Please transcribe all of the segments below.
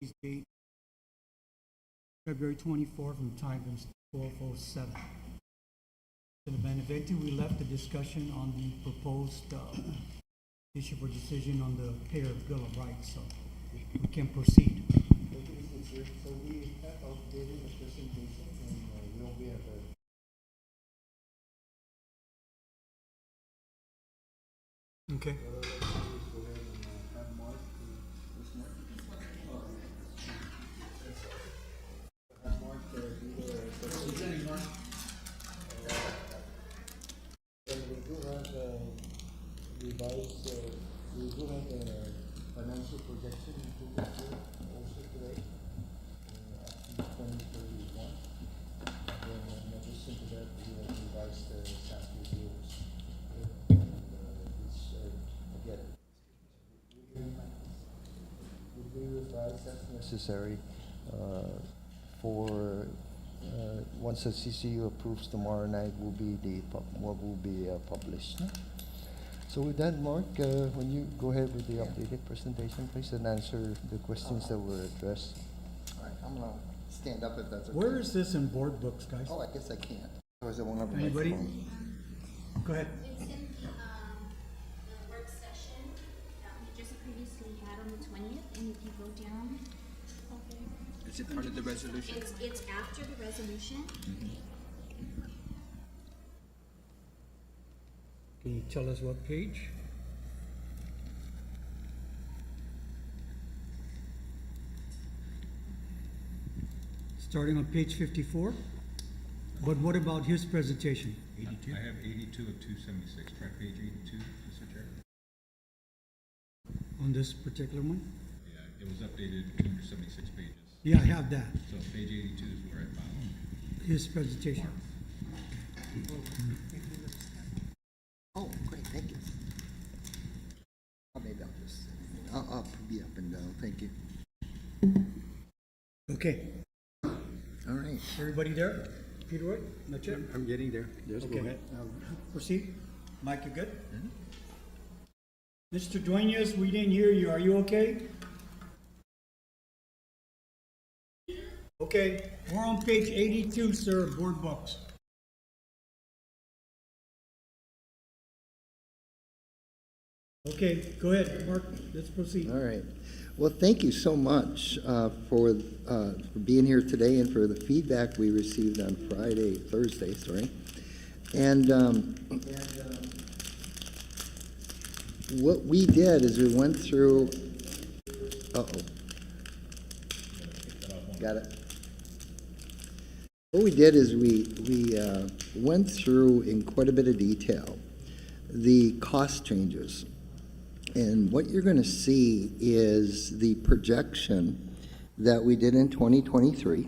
date February 24th from time is 12:07. In the Beneventu, we left the discussion on the proposed issue for decision on the payer bill of rights, so we can proceed. Thank you, Mr. Chair. So we have updated the presentation and we'll be at the Okay. We do have a financial projection also today, up to 2031. Then in addition to that, we have revised the SASB rules. Again, we revise as necessary for once the CCU approves tomorrow night will be what will be published. So with that, Mark, when you go ahead with the updated presentation, please, and answer the questions that were addressed. All right, I'm gonna stand up if that's okay. Where is this in board books, guys? Oh, I guess I can't. Or is it one of them? Anybody? Go ahead. It's in the work session that we just previously had on the 20th, and if you go down, Is it part of the resolution? it's after the resolution. Can you tell us what page? Starting on page 54? But what about his presentation? 82? I have 82 of 276. Try page 82, Mr. Chair. On this particular one? Yeah, it was updated 276 pages. Yeah, I have that. So page 82 is where I found His presentation. Oh, great, thank you. Maybe I'll be up and down, thank you. Okay. All right. Everybody there? Peter Roy? Not yet? I'm getting there. Yes, Okay. Proceed. Mike, you good? Mr. Duenas, we didn't hear you. Are you okay? Okay, we're on page 82, sir, of board books. Okay, go ahead, Mark. Let's proceed. All right. Well, thank you so much for being here today and for the feedback we received on Thursday, sorry. And what we did is we went through, got it. What we did is we went through in quite a bit of detail the cost changes. And what you're going to see is the projection that we did in 2023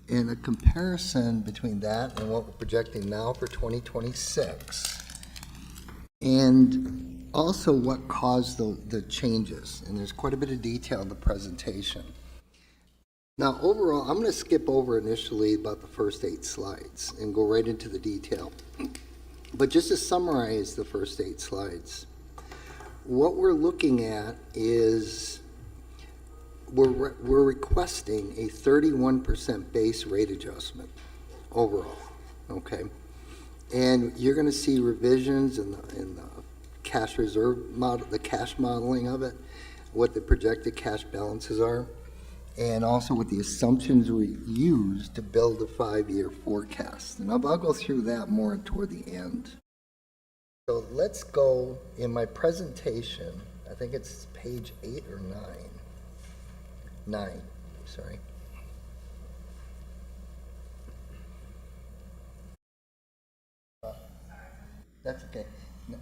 and a comparison between that and what we're projecting now for 2026. And also what caused the changes. And there's quite a bit of detail in the presentation. Now, overall, I'm going to skip over initially about the first 8 slides and go right into the detail. But just to summarize the first 8 slides, what we're looking at is we're requesting a 31% base rate adjustment overall, okay? And you're going to see revisions in the cash reserve model, the cash modeling of it, what the projected cash balances are, and also what the assumptions we use to build a 5-year forecast. And I'll go through that more toward the end. So let's go in my presentation. I think it's page 8 or 9. 9, sorry. That's okay. No.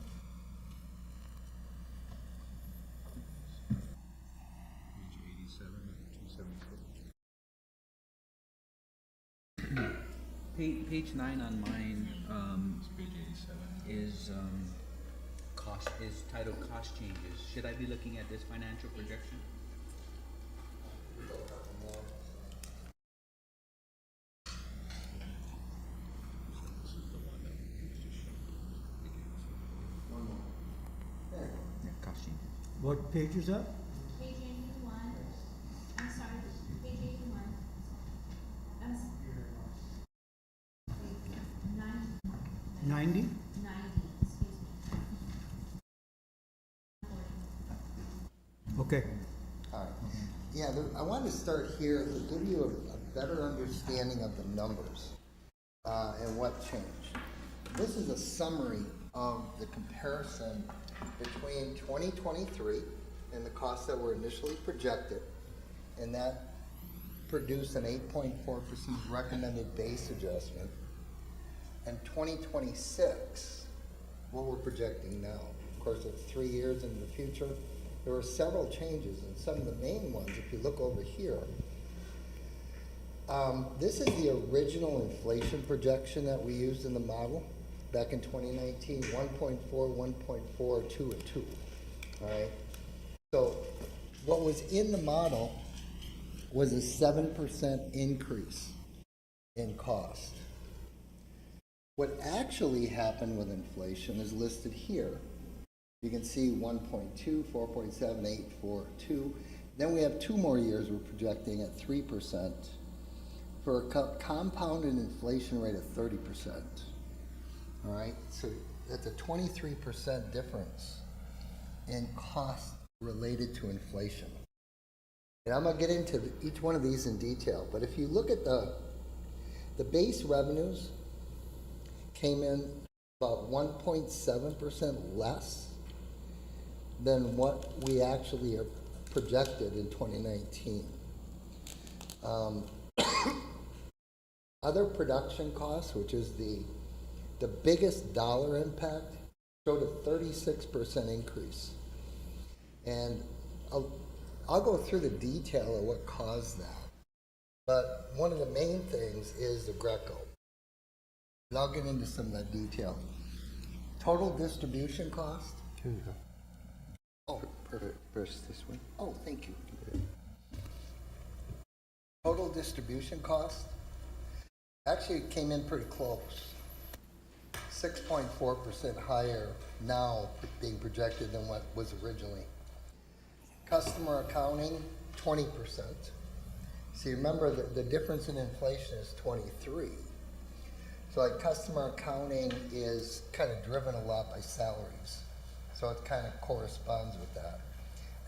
page 87 of 276. Page 9 on mine It's page 87. is titled cost changes. Should I be looking at this financial projection? Yeah, cost changes. What page is that? Page 81, I'm sorry, 90? 90, excuse me. Okay. All right. Yeah, I wanted to start here to give you a better understanding of the numbers and what changed. This is a summary of the comparison between 2023 and the costs that were initially projected, and that produced an 8.4% recommended base adjustment, and 2026, what we're projecting now. Of course, it's 3 years into the future. There were several changes, and some of the main ones, if you look over here, this is the original inflation projection that we used in the model back in 2019, 1.4, 1.4, 2, and 2, all right? So what was in the model was a 7% increase in cost. What actually happened with inflation is listed here. You can see 1.2, 4.7, 8, 4, 2. Then we have 2 more years we're projecting at 3% for a compounded inflation rate of 30%. All right, so that's a 23% difference in cost related to inflation. And I'm gonna get into each one of these in detail, but if you look at the base revenues came in about 1.7% less than what we actually are projected in 2019. Other production costs, which is the biggest dollar impact, showed a 36% increase. And I'll go through the detail of what caused that. But one of the main things is the Greco. And I'll get into some of that detail. Total distribution cost. Here you go. Oh, perfect. Press this one. Oh, thank you. Total distribution cost actually came in pretty close. 6.4% higher now being projected than what was originally. Customer accounting, 20%. See, remember the difference in inflation is 23. So like customer accounting is kind of driven a lot by salaries. So it kind of corresponds with that.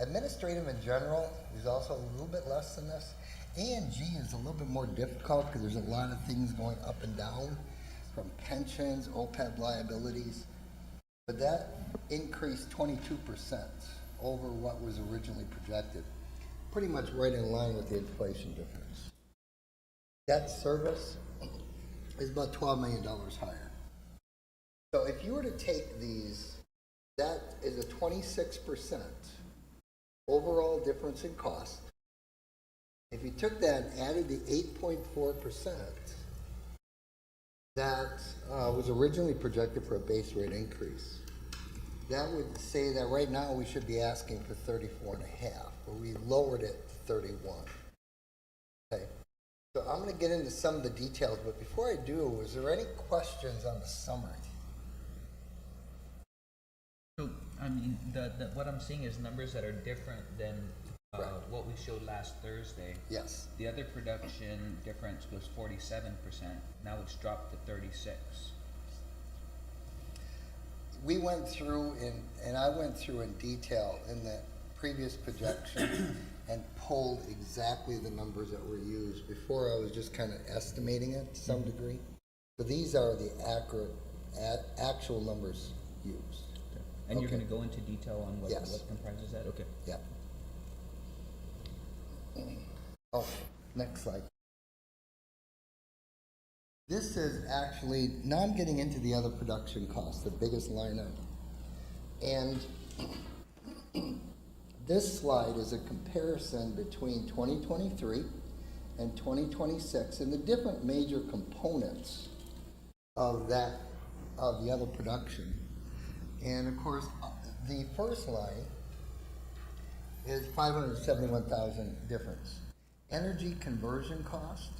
Administrative in general is also a little bit less than this. A&G is a little bit more difficult because there's a lot of things going up and down, from pensions, OPEB liabilities. But that increased 22% over what was originally projected. Pretty much right in line with the inflation difference. Debt service is about $12 million higher. So if you were to take these, that is a 26% overall difference in cost. If you took that and added the 8.4% that was originally projected for a base rate increase, that would say that right now we should be asking for 34.5, but we lowered it to 31. Okay, so I'm going to get into some of the details, but before I do, is there any questions on the summary? So, I mean, what I'm seeing is numbers that are different than Right. what we showed last Thursday. Yes. The other production difference was 47%. Now it's dropped to 36. We went through and I went through in detail in the previous projection and pulled exactly the numbers that were used. Before I was just kind of estimating it to some degree. So these are the accurate, actual numbers used. And you're Okay. going to go into detail on what Yes. comprises that? Okay. Yeah. Oh, next slide. This is actually, now I'm getting into the other production costs, the biggest line item. And this slide is a comparison between 2023 and 2026 and the different major components of that, of the other production. And of course, the first line is 571,000 difference. Energy conversion cost,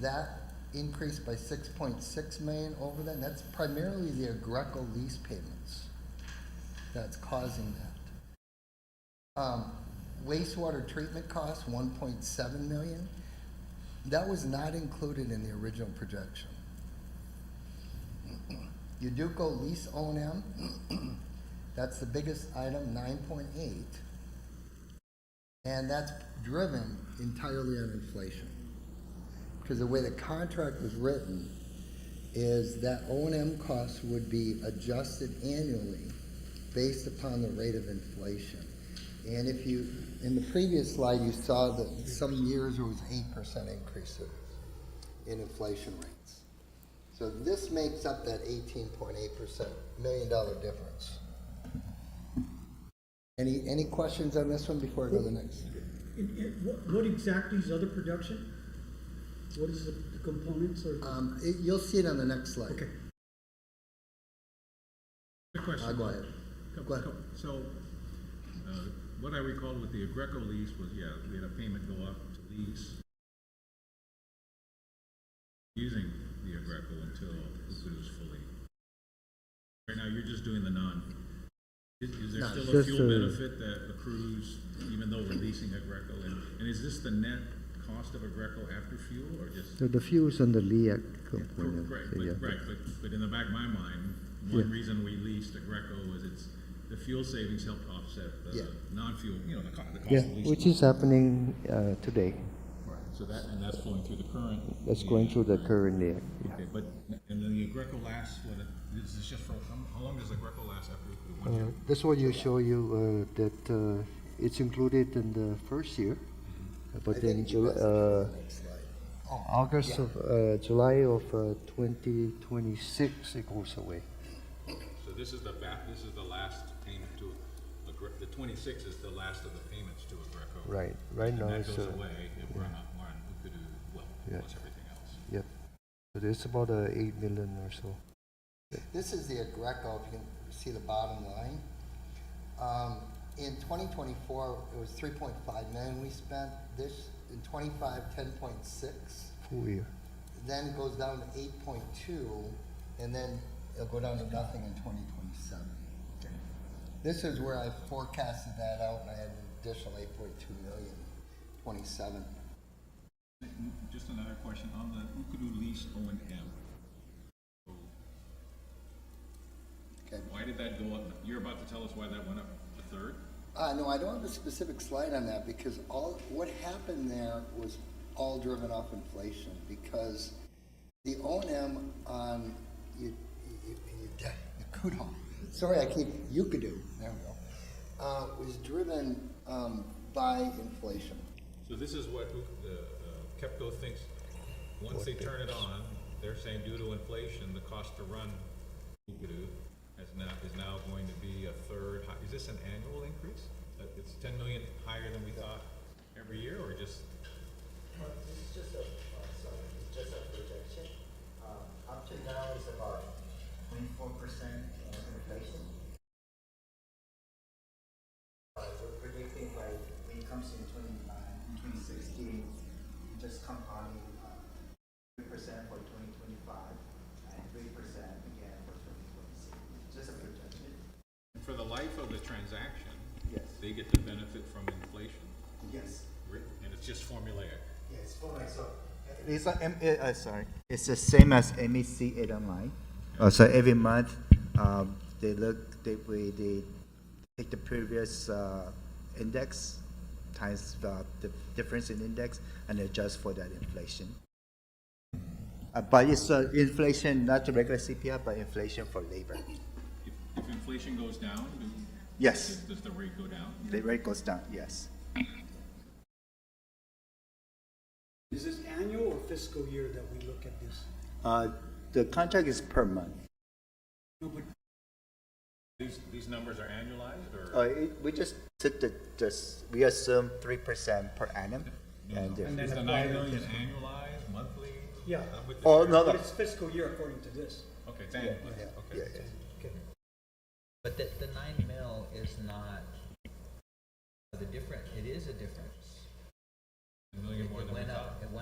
that increased by 6.6 million over that. And that's primarily the Greco lease payments that's causing that. Wastewater treatment costs, 1.7 million. That was not included in the original projection. Uduco lease O&M, that's the biggest item, 9.8. And that's driven entirely on inflation. Because the way the contract was written is that O&M costs would be adjusted annually based upon the rate of inflation. And if you, in the previous slide, you saw that some years there was 8% increase in inflation rates. So this makes up that 18.8% $1 million difference. Any questions on this one before I go to the next? What exactly is other production? What is the components or? You'll see it on the next slide. Okay. The question. Go ahead. Go ahead. So, what I recalled with the Agreco lease was, yeah, we had a payment go up to lease using the Agreco until it was fully. Right now, you're just doing the is there No, still a just, fuel benefit that accrues even though we're leasing Agreco? And is this the net cost of Agreco after fuel or just? So the fuels on the LEAC component. Correct, so yeah. but in the back of my mind, one reason we leased Agreco was the fuel savings helped offset the non-fuel, the cost Yeah, of leasing. which is happening today. Right, so that's flowing through the current. That's going through the current LEAC. Yeah. Okay, but, and then the Agreco lasts, this is just for, how long does Agreco last after 1 year? This one you show you that it's included in the first year, but then August of July of 2026 it goes away. So this is the last payment to, the 26 is the last of the payments to Agreco. Right. Right now And that it's goes away if we're on Ukudu, well, Yeah. plus everything else. Yep. So it's about 8 million or so. This is the Agreco, if you can see the bottom line. In 2024, it was 3.5 million we spent. This, in 25, 10.6. Full year. Then it goes down to 8.2, and then it'll go down to nothing in 2027. This is where I forecasted that out, and I had an additional 8.2 million, 27. Just another question on the Ukudu lease O&M. Okay. Why did that go up? You're about to tell us why that went up a third? No, I don't have a specific slide on that because what happened there was all driven off inflation because the O&M on Ukudu, sorry, I keep Ukudu, there we go, was driven by inflation. So this is what KEPCO thinks, once they turn it on, they're saying due to inflation, the cost to run Ukudu is now going to be a third high. Is this an annual increase? It's 10 million higher than we thought every year, or just? This is just a projection. Up to now it's about 24% inflation. We're predicting when it comes in 2016, just compounding 3% for 2025 and 3% again for 2026. Just a projection. And for the life of the transaction, Yes. they get the benefit from inflation, Yes. and it's just formulaic. Yes. For myself. It's the same as MEC add-on line. So every month, they take the previous index times the difference in index and adjust for that inflation. But it's inflation, not the regular CPI, but inflation for labor. If inflation goes down, Yes, does the rate go down? the rate goes down, yes. Is this annual or fiscal year that we look at this? The contract is per month. No, but These numbers are annualized, or? We just took we assume 3% per annum. And Is the 9 million annualized, monthly? yeah. Oh, no, But no. it's fiscal year according to this. Okay, it's annual. Yeah, Okay. yeah. But the 9 mil is not it is a difference. A million more It than we went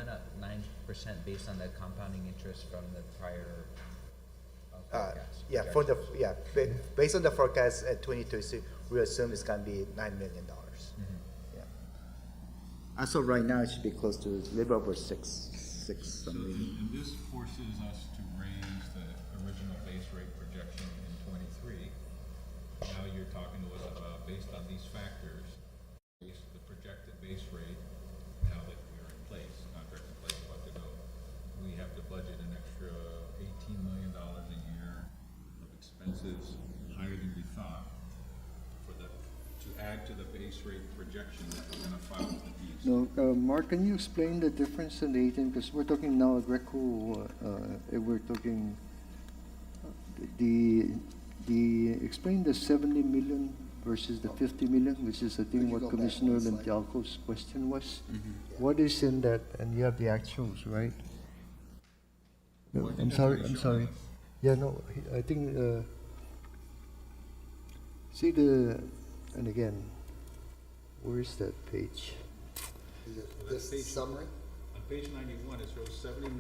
thought. up, 9% based on the compounding interest from the prior forecast. Based on the forecast at 2026, we assume it's going to be $9 million. Yeah. As of right now, it should be close to a little over six So, something. and this forces us to raise the original base base rate projection in '23. Now you're talking to us about, based on these factors, the projected base rate, now that we're in place, contract in place, about to go, we have to budget an extra $18 million a year of expenses higher than we thought to add to the base rate projection that we're gonna file with the fees. No, Mark, can you explain the difference in the 18? Because we're talking now Greco, we're talking explain the 70 million versus the 50 million, which is I Could think you what go back Commissioner one slide? Lentialco's question was. What is in that? And you have the actuals, right? No, Well, I think I'm that's sorry, what I'm he's sorry. showing us. Yeah, no, I think, see and again, where is that page? Is it Well, that's this page- summary? On page 91, it shows 71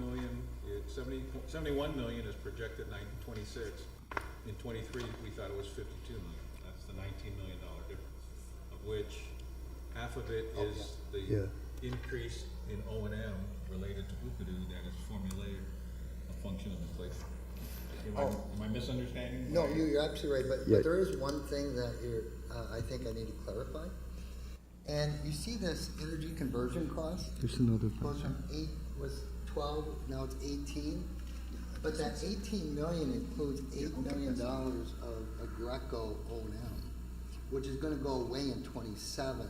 million is projected 26. In '23, we thought it was 52 million. That's the $19 million difference, of which half of it is the Yeah. increase in O&M related to Bukadu that is formulaic, a function of inflation. Am I misunderstanding? No, you're absolutely right, Yeah. but there is one thing that I think I need to clarify. And you see this energy conversion cost? There's another Goes from 12, now it's 18. But that 18 million includes $8 million of Agreco O&M, which is gonna go away in '27.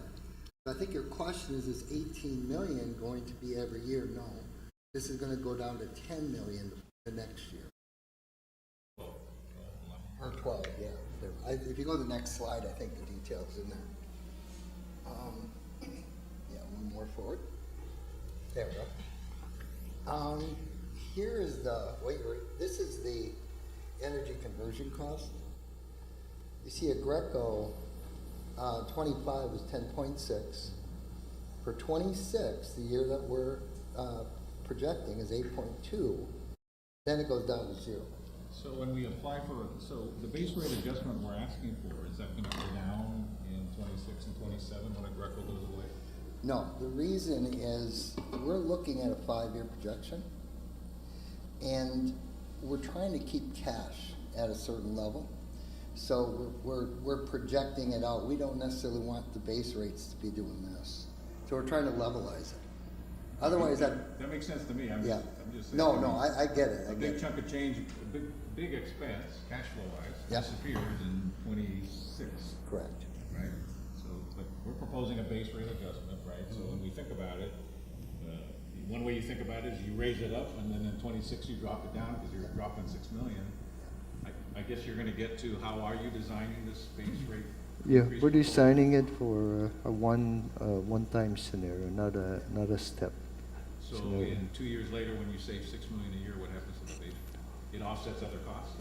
I think your question is 18 million going to be every year? No. This is gonna go down to 10 million the next year. Or 12, yeah. If you go to the next slide, I think the detail's in there. Yeah, one more forward. There we go. Here is this is the energy conversion cost. You see Agreco, 25 is 10.6. For 26, the year that we're projecting is 8.2. Then it goes down to 0. So when we apply so the base rate adjustment we're asking for, is that gonna go down in '26 and '27 when Agreco goes away? No, the reason is we're looking at a 5-year projection, and we're trying to keep cash at a certain level. So we're projecting it out. We don't necessarily want the base rates to be doing this. So we're trying to levelize it. Otherwise, That makes sense to me. I'm yeah. just saying. No, I get it. A big chunk of change, a big expense, cash flow wise, Yeah. disappears in '26. Correct. Right? So, but we're proposing a base rate adjustment, right? So when we think about it, one way you think about it is you raise it up and then in '26 you drop it down because you're dropping 6 million. I guess you're gonna get to how are you designing this base rate? Yeah, increase we're proposal? designing it for a one-time scenario, not a step. So scenario. in 2 years later, when you save 6 million a year, what happens to the base? It offsets other costs?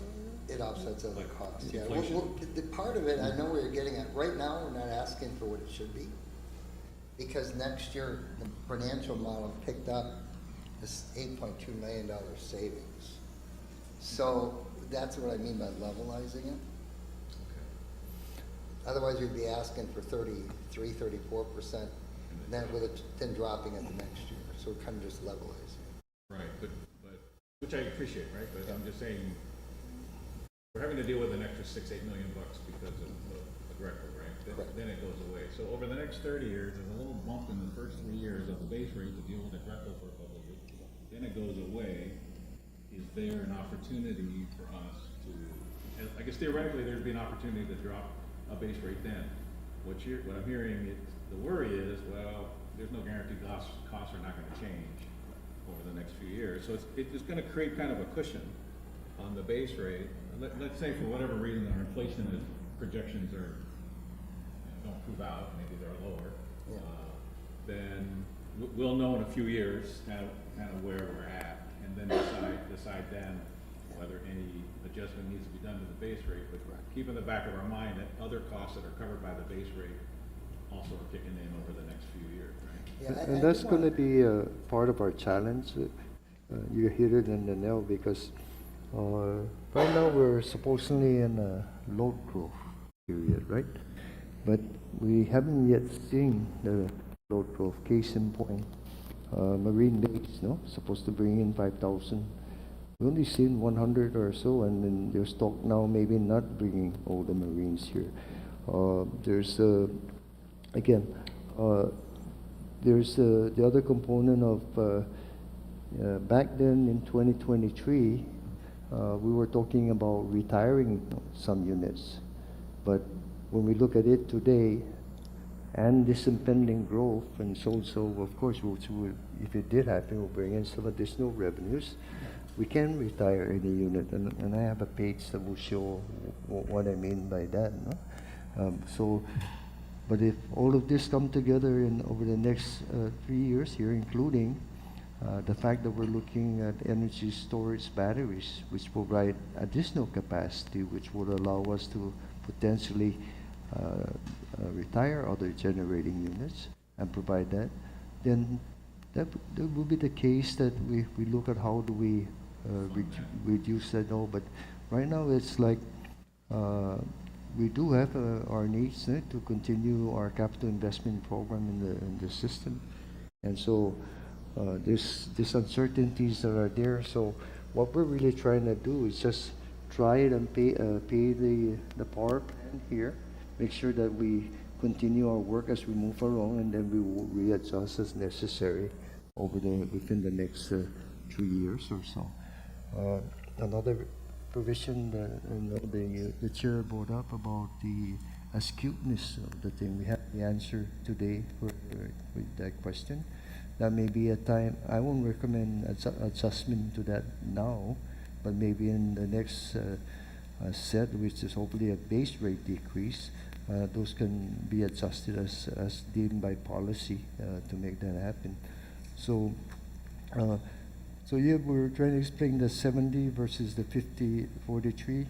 It offsets other Like costs, yeah. inflation? The part of it, I know where you're getting at. Right now, we're not asking for what it should be, because next year, the financial model picked up this $8.2 million savings. So that's what I mean by levelizing it. Otherwise, we'd be asking for 33, 34%, then dropping it the next year. So we're kind of just levelizing. Right, but, which I appreciate, right? But I'm just saying, we're having to deal with an extra $6-8 million because of Agreco, right? Correct. Then it goes away. So over the next 30 years, there's a little bump in the first 3 years of the base rate to deal with Agreco for a couple of years. Then it goes away. Is there an opportunity for us to, I guess theoretically, there'd be an opportunity to drop a base rate then. What I'm hearing, the worry is, well, there's no guarantee costs are not gonna change over the next few years. So it's gonna create kind of a cushion on the base rate. Let's say for whatever reason our inflation projections don't prove out, maybe they're lower. Yeah. Then we'll know in a few years kind of where we're at, and then decide then whether any adjustment needs to be done to the base rate. But keep in the back of our mind that other costs that are covered by the base rate also are kicking in over the next few years, right? Yeah, And that's going to be part of our challenge. You hit it in the nail because right now we're supposedly in a load growth period, right? But we haven't yet seen the load growth. Case in point, Marine Base, no, supposed to bring in 5,000 we only seen 100 or so, and then there's talk now maybe not bringing all the Marines here. There's again, there's the other component of back then in 2023, we were talking about retiring some units, but when we look at it today, and this impending growth, and so of course, if it did happen, we'll bring in some additional revenues. We can retire any unit, and I have a page that will show what I mean by that. No? But if all of this come together over the next 3 years here, including the fact that we're looking at energy storage batteries, which provide additional capacity, which would allow us to potentially retire other generating units and provide that, then that will be the case that we look at how do we reduce that all. But right now it's like we do have our needs to continue our capital investment program in the system, and so there's these uncertainties that are there. So what we're really trying to do is just try it and pay the power plan here, make sure that we continue our work as we move along, and then we will readjust as necessary within the next 3 years or so. Another provision that the chair brought up about the acuteness of the thing. We have the answer today with that question. That may be a time. I won't recommend adjustment to that now, but maybe in the next set, which is hopefully a base rate decrease, those can be adjusted as deemed by policy to make that happen. So yeah, we're trying to explain the 70 versus the 50-43.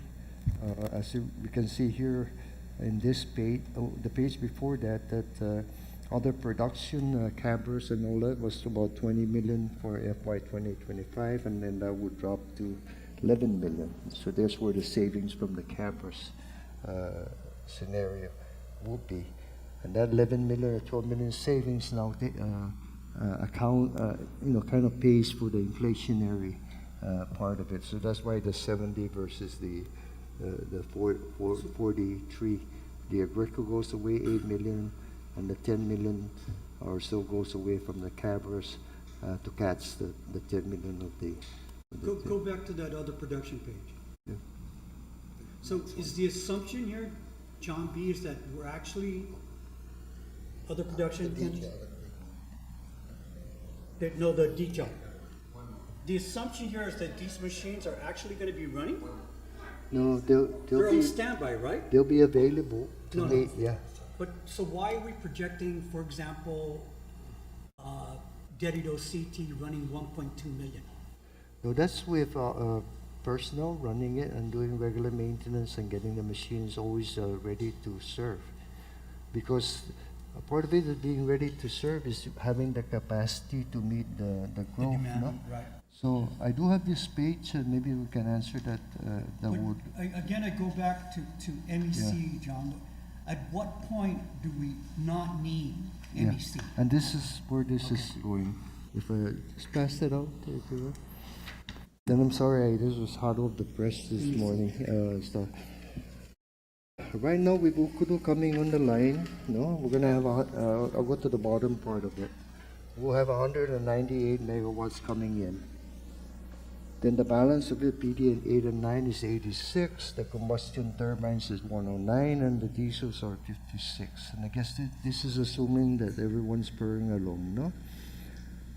We can see here in this page, the page before that other production, cameras and all that was about 20 million for FY 2025, and then that would drop to 11 million. So there's where the savings from the cameras scenario would be. And that 11 million or 12 million savings now kind of pays for the inflationary part of it. So that's why the 70 versus the 43. The Agrico goes away 8 million, and the 10 million or so goes away from the cameras to catch the 10 million of the. Go back to that other production page. Yeah. So is the assumption here, John B., is that we're actually other production? No, the detail. The assumption here is that these machines are actually going to be running? No, They're they'll on be standby, right? they'll be available to No, no. me. Yeah. But so why are we projecting, for example, Dedido CT running 1.2 million? No, that's with personnel running it and doing regular maintenance and getting the machines always ready to serve. Because a part of it is being ready to serve is having the capacity to meet the growth. demand, no? right. So I do have this page, and maybe we can answer that. But again, I go back to MEC, John. At what point do we not need MEC? And this is where this is going. If I just pass that out, if you will. Then I'm sorry, this was hot off the press this morning. So right now, we Bukudu coming on the line. No, we're gonna have I'll go to the bottom part of it. We'll have 198 megawatts coming in. Then the balance of it, PD 8 and 9 is 86. The combustion turbines is 109, and the diesels are 56. And I guess this is assuming that everyone's purring along, no?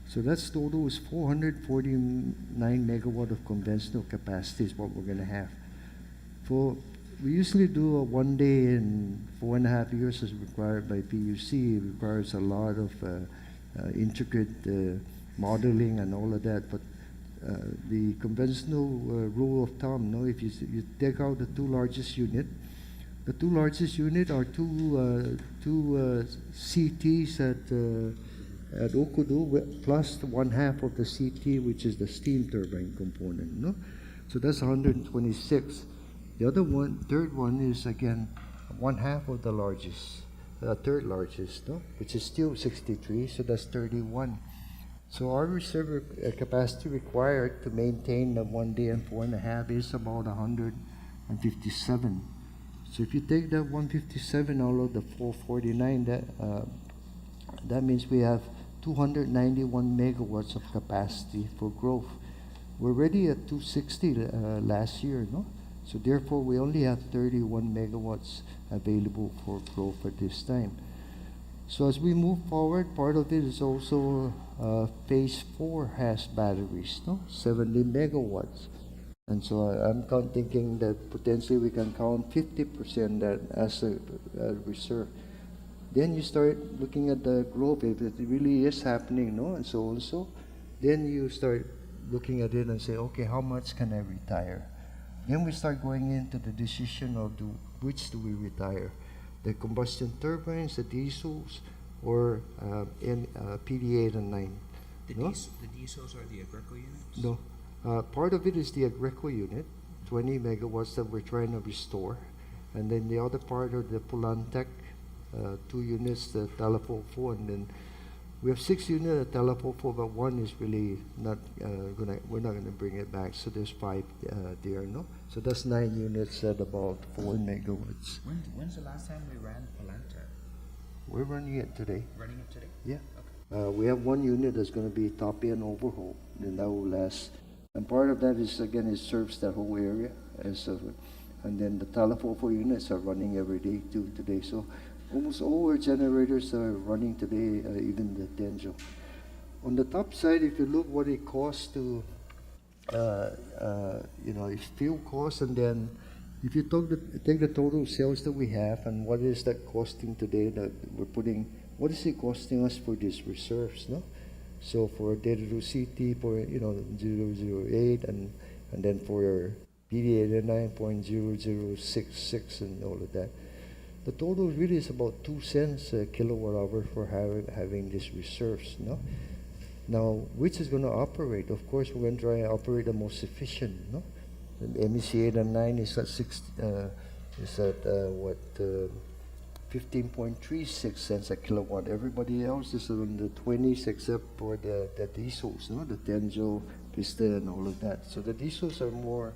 So that's total is 449 megawatt of conventional capacity is what we're going to have. We usually do a 1 day in 4.5 years as required by PUC. It requires a lot of intricate modeling and all of that. But the conventional rule of thumb, no, if you take out the two largest unit are two CTs at Okudu plus 1/2 of the CT, which is the steam turbine component, no? So that's 126. The other one, third one is again 1/2 of the largest, third largest, no? Which is still 63, so that's 31. So our reserve capacity required to maintain the 1 day and 4.5 is about 157. So if you take that 157 out of the 449, that means we have 291 megawatts of capacity for growth. We're already at 260 last year, no? So therefore, we only have 31 megawatts available for growth at this time. So as we move forward, part of it is also phase 4 has batteries, no? 70 megawatts. And so I'm thinking that potentially we can count 50% that as a reserve. Then you start looking at the growth, if it really is happening, no? And so on. So then you start looking at it and say, okay, how much can I retire? Then we start going into the decision of which do we retire? The combustion turbines, the diesels, or PD8 and 9. The No? the diesels are the Agreco units? No. Part of it is the Agreco unit, 20 megawatts that we're trying to restore. And then the other part are the Pulantec, 2 units, the Talafofo, and then we have 6 units at Talafofo, but 1 is really not we're not gonna bring it back. So there's 5 there, no? So that's 9 units at about 4 megawatts. When's the last time we ran Polanta? We're running it today. Running it today? Yeah. Okay. We have 1 unit that's going to be top end overhaul, and that will last. And part of that is, again, it serves that whole area. And then the Talafofo units are running every day too today. So almost all our generators are running today, even the Tenjo. On the top side, if you look what it costs to, it's fuel costs, and then if you take the total sales that we have and what is that costing today that we're putting, what is it costing us for these reserves, no? So for Data City, for 008, and then for PD 89.0066 and all of that, the total really is about 2 cents a kilowatt hour for having these reserves, no? Now, which is going to operate? Of course, we're going to try and operate the most efficient, no? The MEC 8 and 9 is at 15.36 cents a kilowatt. Everybody else is on the 20s except for the diesels, no? The Tenjo, Pista, and all of that. So the diesels are more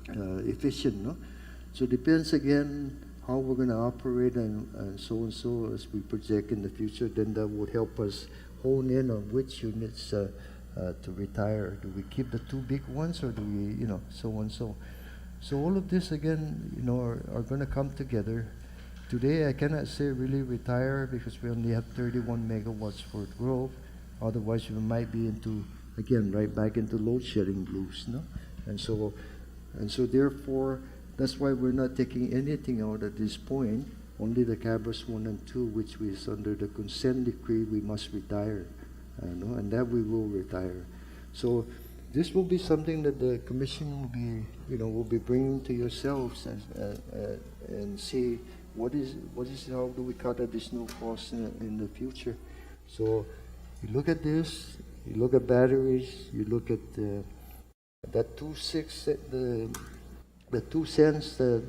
efficient, no? So it depends again how we're going to operate and so as we project in the future. Then that would help us hone in on which units to retire. Do we keep the 2 big ones, or do we, so and so? So all of this again, are going to come together. Today I cannot say really retire because we only have 31 megawatts for growth. Otherwise we might be right back into load shedding blues, no? And so therefore that's why we're not taking anything out at this point. Only the Cabras 1 and 2, which is under the consent decree, we must retire, and that we will retire. So this will be something that the commission will be bringing to yourselves and see how do we cut additional costs in the future. So you look at this, you look at batteries, you look at that 2 cents to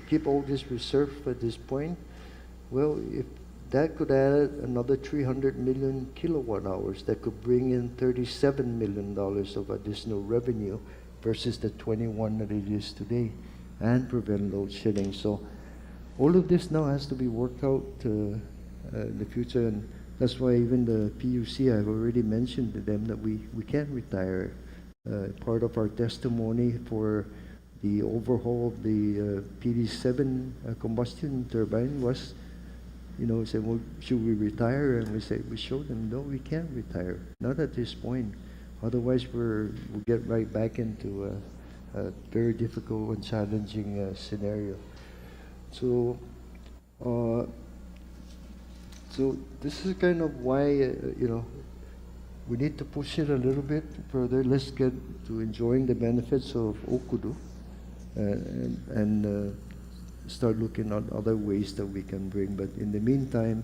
keep all this reserve at this point. Well, if that could add another 300 million kilowatt hours, that could bring in $37 million of additional revenue versus the 21 that it is today, and prevent load shedding. So all of this now has to be worked out in the future, and that's why even the PUC, I've already mentioned to them that we can retire. Part of our testimony for the overhaul of the PD7 combustion turbine was, say, well, should we retire? And we showed them, no, we can't retire, not at this point. Otherwise, we'll get right back into a very difficult and challenging scenario. So this is kind of why, we need to push it a little bit further. Let's get to enjoying the benefits of Okudu and start looking at other ways that we can bring. But in the meantime,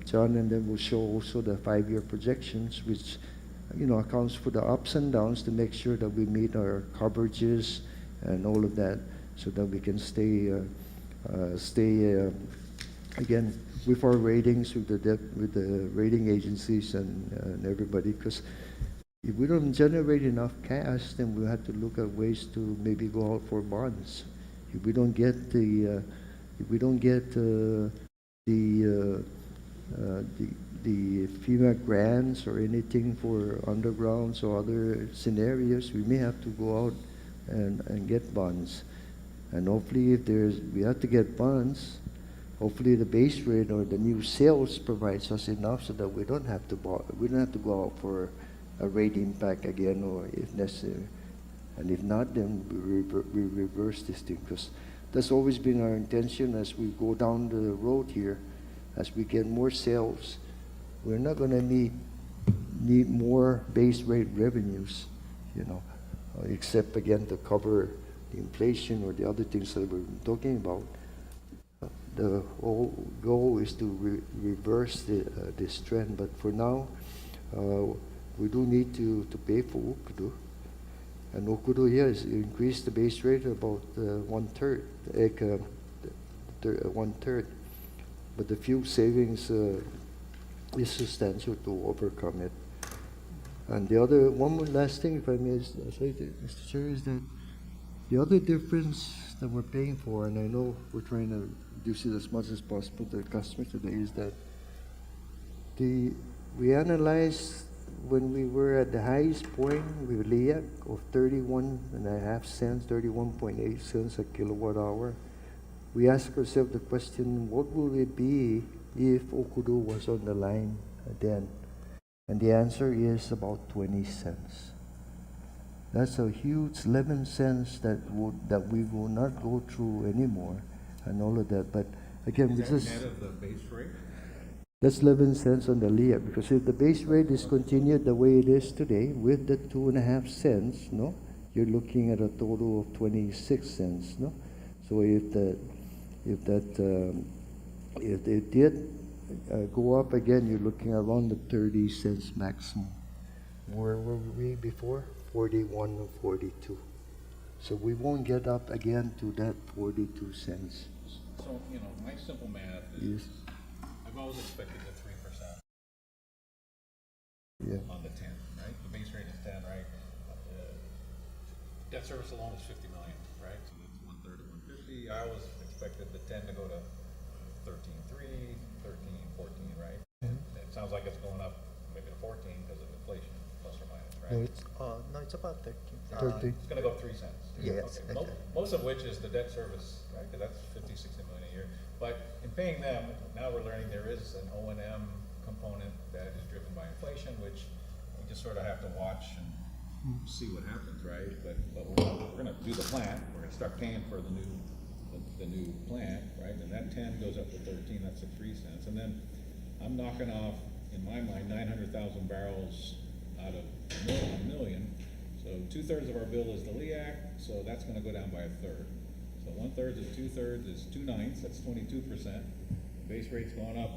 John and then will show also the 5-year projections, which accounts for the ups and downs to make sure that we meet our coverages and all of that, so that we can stay again with our ratings, with the rating agencies and everybody, because if we don't generate enough cash, then we have to look at ways to maybe go out for bonds. If we don't get the FEMA grants or anything for undergrounds or other scenarios, we may have to go out and get bonds. And hopefully we have to get bonds, hopefully the base rate or the new sales provides us enough so that we don't have to go out for a rate impact again, or if necessary. And if not, then we reverse this thing, because that's always been our intention as we go down the road here. As we get more sales, we're not going to need more base rate revenues, except again to cover the inflation or the other things that we're talking about. The whole goal is to reverse this trend, but for now, we do need to pay for Okudu. And Okudu, yes, increased the base rate about one-third. But the fuel savings is substantial to overcome it. And one more last thing, if I may say, Mr. Chair, is that the other difference that we're paying for, and I know we're trying to reduce it as much as possible to the customer today, is that we analyzed when we were at the highest point with LIAC of 31.5 cents, 31.8 cents a kilowatt hour. We asked ourselves the question, what would it be if Okudu was on the line then? And the answer is about 20 cents. That's a huge 11 cents that we will not go through anymore, and all of that. But again, Is that net of the base rate? that's 11 cents on the LIAC, because if the base rate is continued the way it is today with the 2.5 cents, no, you're looking at a total of 26 cents, no. So if it did go up again, you're looking around the 30 cents maximum. Where were we before? 41 or 42. So we won't get up again to that 42 cents. So, my simple math Yes. is, I've always expected the 3% Yeah. on the 10, right? The base rate is 10, right? Debt service alone is 50 million, right? So that's 1/3 of 150. I always expected the 10 to go to 13.3, 13, 14, right? And it sounds like it's going up maybe to 14 because of inflation, plus or minus, right? No, it's about 13. 13. It's gonna go up 3 cents. Yes, Okay. Most of which is the debt service, right? Because that's 50, 60 million a year. But in paying them, now we're learning there is an O&M component that is driven by inflation, which we just sort of have to watch and see what happens, right? But we're gonna do the plant. We're gonna start paying for the new plant, right? And that 10 goes up to 13. That's the 3 cents. And then I'm knocking off, in my mind, 900,000 barrels out of a million. So 2/3 of our bill is the LIAC, so that's gonna go down by 1/3. So 1/3 is 2/3 is 2/9, that's 22%. Base rate's going up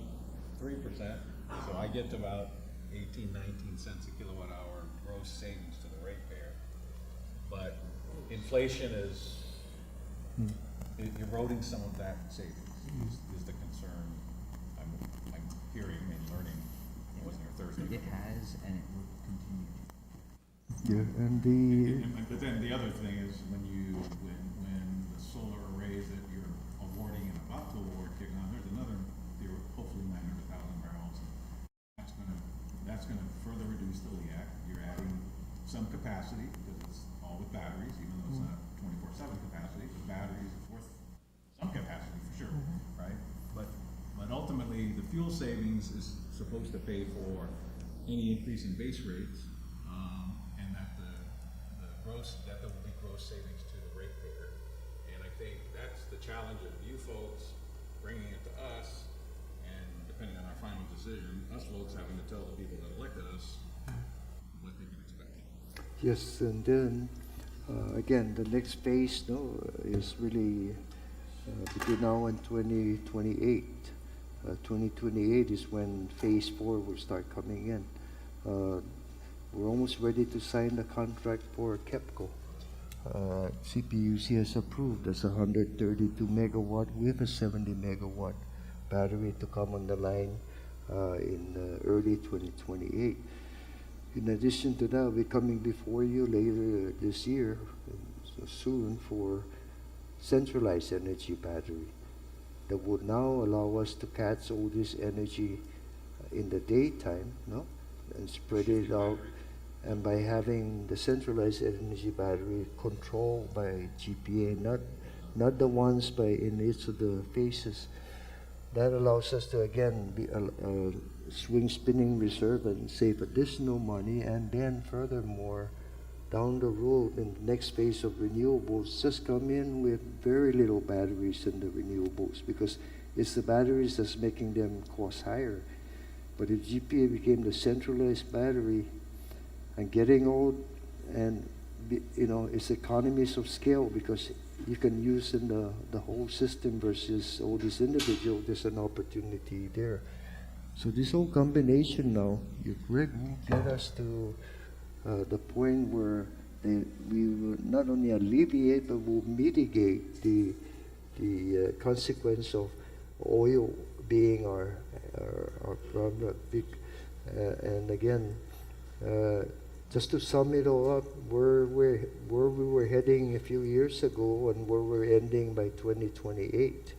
3%, so I get to about 18, 19 cents a kilowatt hour gross savings to the ratepayer. But inflation is eroding some of that savings, is the concern I'm hearing and learning. It wasn't here Thursday. It has, and it will continue. Yeah, and But then the other thing is when the solar arrays that you're awarding and about to award kick on, there's another, hopefully 900,000 barrels. That's gonna further reduce the LIAC. You're adding some capacity because it's all with batteries, even though it's not 24/7 capacity, but batteries is worth some capacity for sure, right? But ultimately, the fuel savings is supposed to pay for any increase in base rates, and that that there will be gross savings to the ratepayer. And I think that's the challenge of you folks bringing it to us, and depending on our final decision, us folks having to tell the people that elected us what they can expect. yes, and then again, the next phase is really between now and 2028. 2028 is when phase 4 will start coming in. We're almost ready to sign the contract for KEPCO. CPUC has approved as 132 megawatt with a 70 megawatt battery to come on the line in early 2028. In addition to that, we're coming before you later this year, so soon, for centralized energy battery that would now allow us to catch all this energy in the daytime, no, and spread it out. And by having the centralized energy battery controlled by GPA, not the ones by in each of the phases, that allows us to again be a swing spinning reserve and save additional money. And then furthermore, down the road in the next phase of renewables, just come in with very little batteries in the renewables, because it's the batteries that's making them cost higher. But if GPA became the centralized battery and getting old, and it's economies of scale, because you can use in the whole system versus all these individual, there's an opportunity there. So this whole combination now, you will get us to the point where we will not only alleviate but will mitigate the consequence of oil being our problem. And again, just to sum it all up, where we were heading a few years ago and where we're ending by 2028.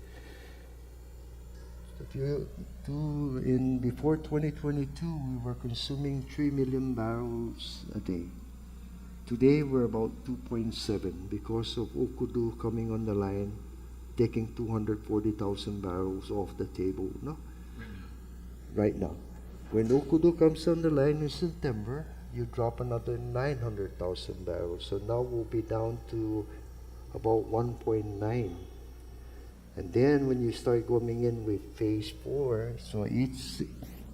If you do before 2022, we were consuming 3 million barrels a day. Today we're about 2.7 because of Okudu coming on the line, taking 240,000 barrels off the table. No, right now. When Okudu comes on the line in September, you drop another 900,000 barrels. So now we'll be down to about 1.9. And then when you start going in with phase 4, so each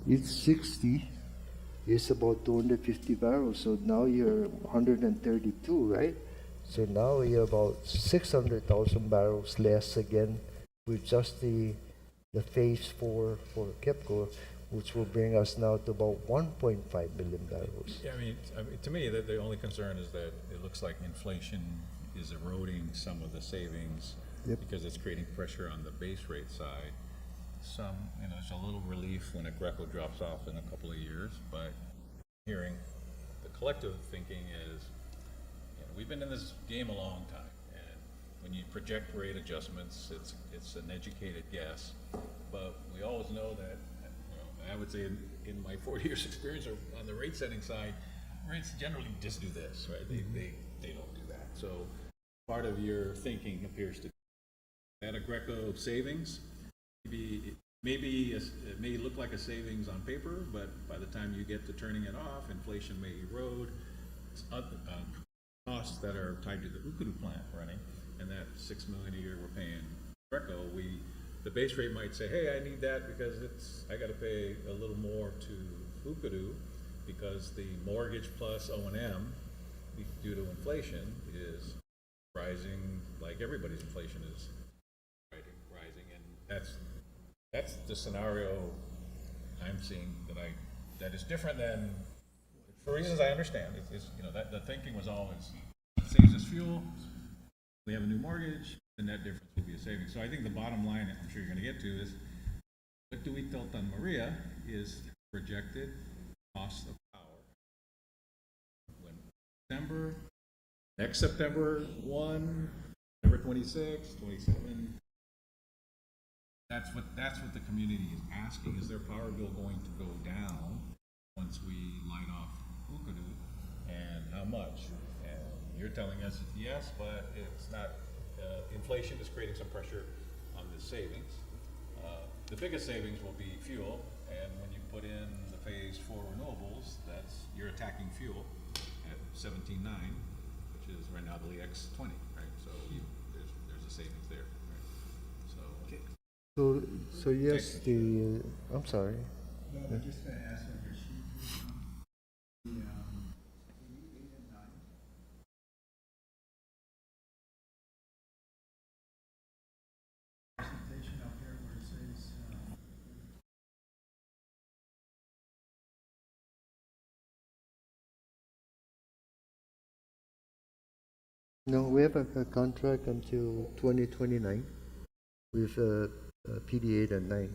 60 is about 250 barrels. So now you're 132, right? So now you're about 600,000 barrels less again with just the phase 4 for KEPCO, which will bring us now to about 1.5 billion barrels. Yeah, I mean, to me, the only concern is that it looks like inflation is eroding some of the savings. Yep. Because it's creating pressure on the base rate side. It's a little relief when a Greco drops off in a couple of years, but hearing the collective thinking is, we've been in this game a long time, and when you project rate adjustments, it's an educated guess, but we always know that, I would say in my 40 years experience on the rate setting side, rates generally just do this, right? They don't do that. So part of your thinking appears to at a Greco savings, maybe it may look like a savings on paper, but by the time you get to turning it off, inflation may erode costs that are tied to the Ukudu plant running, and that $6 million a year we're paying Greco. The base rate might say, hey, I need that because I got to pay a little more to Ukudu because the mortgage plus O&M due to inflation is rising, like everybody's inflation is rising, and that's the scenario I'm seeing that is different than, for reasons I understand. That the thinking was always saves us fuel. We have a new mortgage, the net difference will be a savings. So I think the bottom line, I'm sure you're going to get to, is what do we tilt on Maria is projected cost of power. When next September 1, September 26, 27. That's what the community is asking. Is their power bill going to go down once we light off Ukudu, and how much? And you're telling us yes, but it's not. Inflation is creating some pressure on the savings. The biggest savings will be fuel, and when you put in the phase 4 renewables, you're attacking fuel at 17.9, which is right now the X20, right? So there's a savings there, right? So. Okay. So yes, I'm sorry. No, I'm just going to ask on your sheet, the 8 and 9. Presentation up here where it says, No, we have a contract until 2029 with PD8 and 9.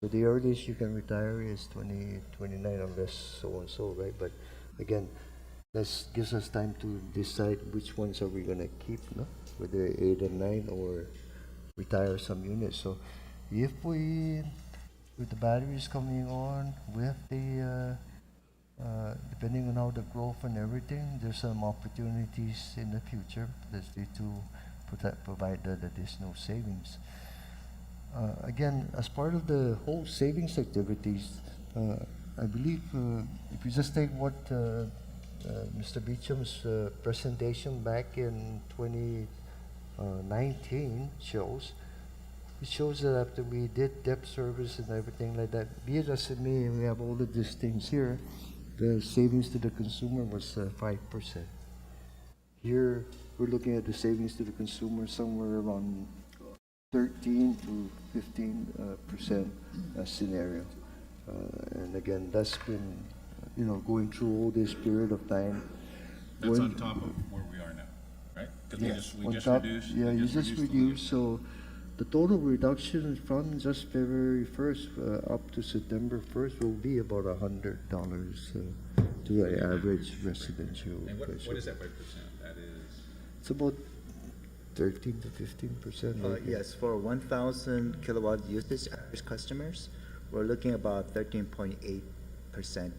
So the earliest you can retire is 2029 unless so-and-so, right? But again, this gives us time to decide which ones are we gonna keep, no? Whether 8 and 9 or retire some units. So if we, with the batteries coming on, with the, depending on how the growth and everything, there's some opportunities in the future that's due to provide the additional savings. Again, as part of the whole savings activities, I believe if you just take what Mr. Beecham's presentation back in 2019 shows, it shows that after we did debt service and everything like that, be it as it may, we have all of these things here, the savings to the consumer was 5%. Here, we're looking at the savings to the consumer somewhere around 13 to 15% scenario. And again, that's been, going through all this period of time. That's on top of where we are now, right? Because we just reduced. Yeah, you just reduced, so the total reduction from just February 1st up to September 1st will be about $100 to an average residential. And what person. is that by percent? That is, It's about 13 to 15%. Yes, for 1,000 kilowatt usage average customers, we're looking about 13.8%. About 14%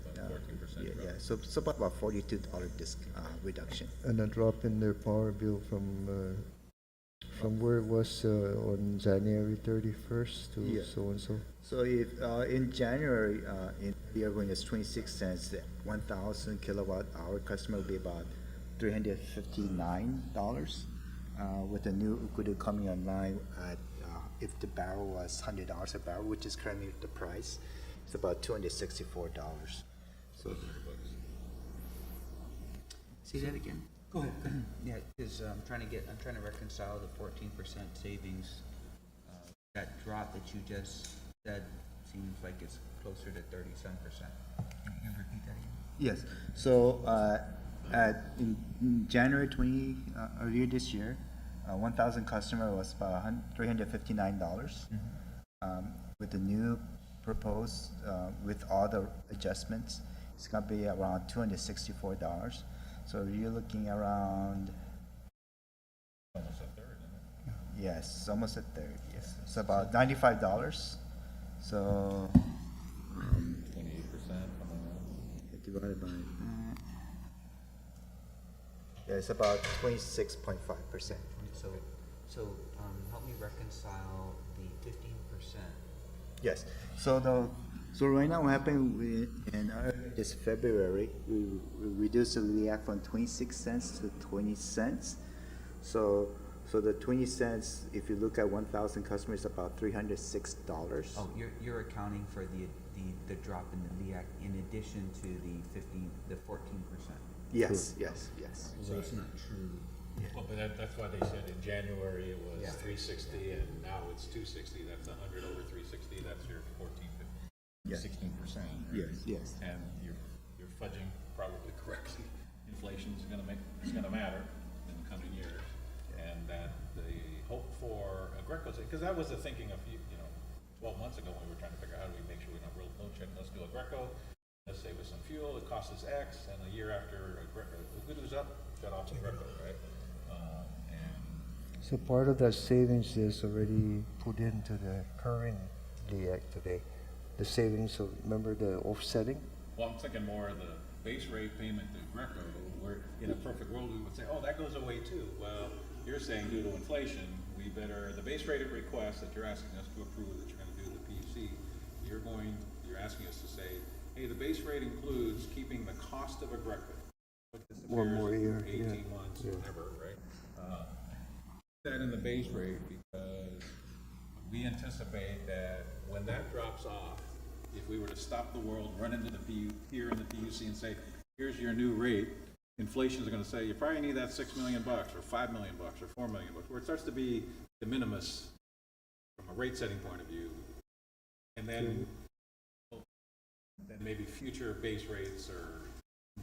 drop. Yeah, so it's about $42 reduction. And a drop in their power bill from where it was on January 31st to Yeah. so-and-so. So if in January, we are going as 26 cents, the 1,000 kilowatt hour customer will be about $359. With the new Ukudu coming online at, if the barrel was $100 a barrel, which is currently the price, it's about $264. So, say that again? Go ahead. Yeah, because I'm trying to reconcile the 14% savings. That drop that you just said seems like it's closer to 37%. Can you repeat that again? Yes, so, in January earlier this year, 1,000 customer was about $359. With the new proposed, with all the adjustments, it's gonna be around $264. So you're looking around, almost a third, isn't it? yes, almost a third, yes. It's about $95. So, 28%, divided by, yeah, it's about 26.5%. So help me reconcile the 15%. Yes, so right now what happened in this February, we reduced the LEAC from 26 cents to 20 cents. So the 20 cents, if you look at 1,000 customers, about $306. Oh, you're accounting for the drop in the LEAC in addition to the 14%. Yes. So it's not true. Well, but that's why they said in January it was Yeah. 360 and now it's 260. That's 100 over 360. That's your 16%. Right? Yes. And you're fudging probably correctly. Inflation's it's gonna matter in the coming years, and that the hope for Agreco's, because that was the thinking of 12 months ago when we were trying to figure out how do we make sure we don't real no check. Let's do Agreco. Let's save us some fuel. It costs us X, and a year after Ugudu's up, got off Agreco, right? So part of that savings is already put into the current LEAC today. The savings of, remember the offsetting? Well, I'm thinking more of the base rate payment to Greco, where in a perfect world, we would say, oh, that goes away too. Well, you're saying due to inflation, the base rate of request that you're asking us to approve, that you're gonna do the PUC, you're asking us to say, hey, the base rate includes keeping the cost of a Greco. One more year, 18 yeah. months, Yeah. whatever, right? That in the base rate, because we anticipate that when that drops off, if we were to stop the world, run into here in the PUC and say, here's your new rate, inflation is going to say, you probably need that $6 million or $5 million or $4 million, where it starts to be de minimis from a rate setting point of view. And then maybe future base rates are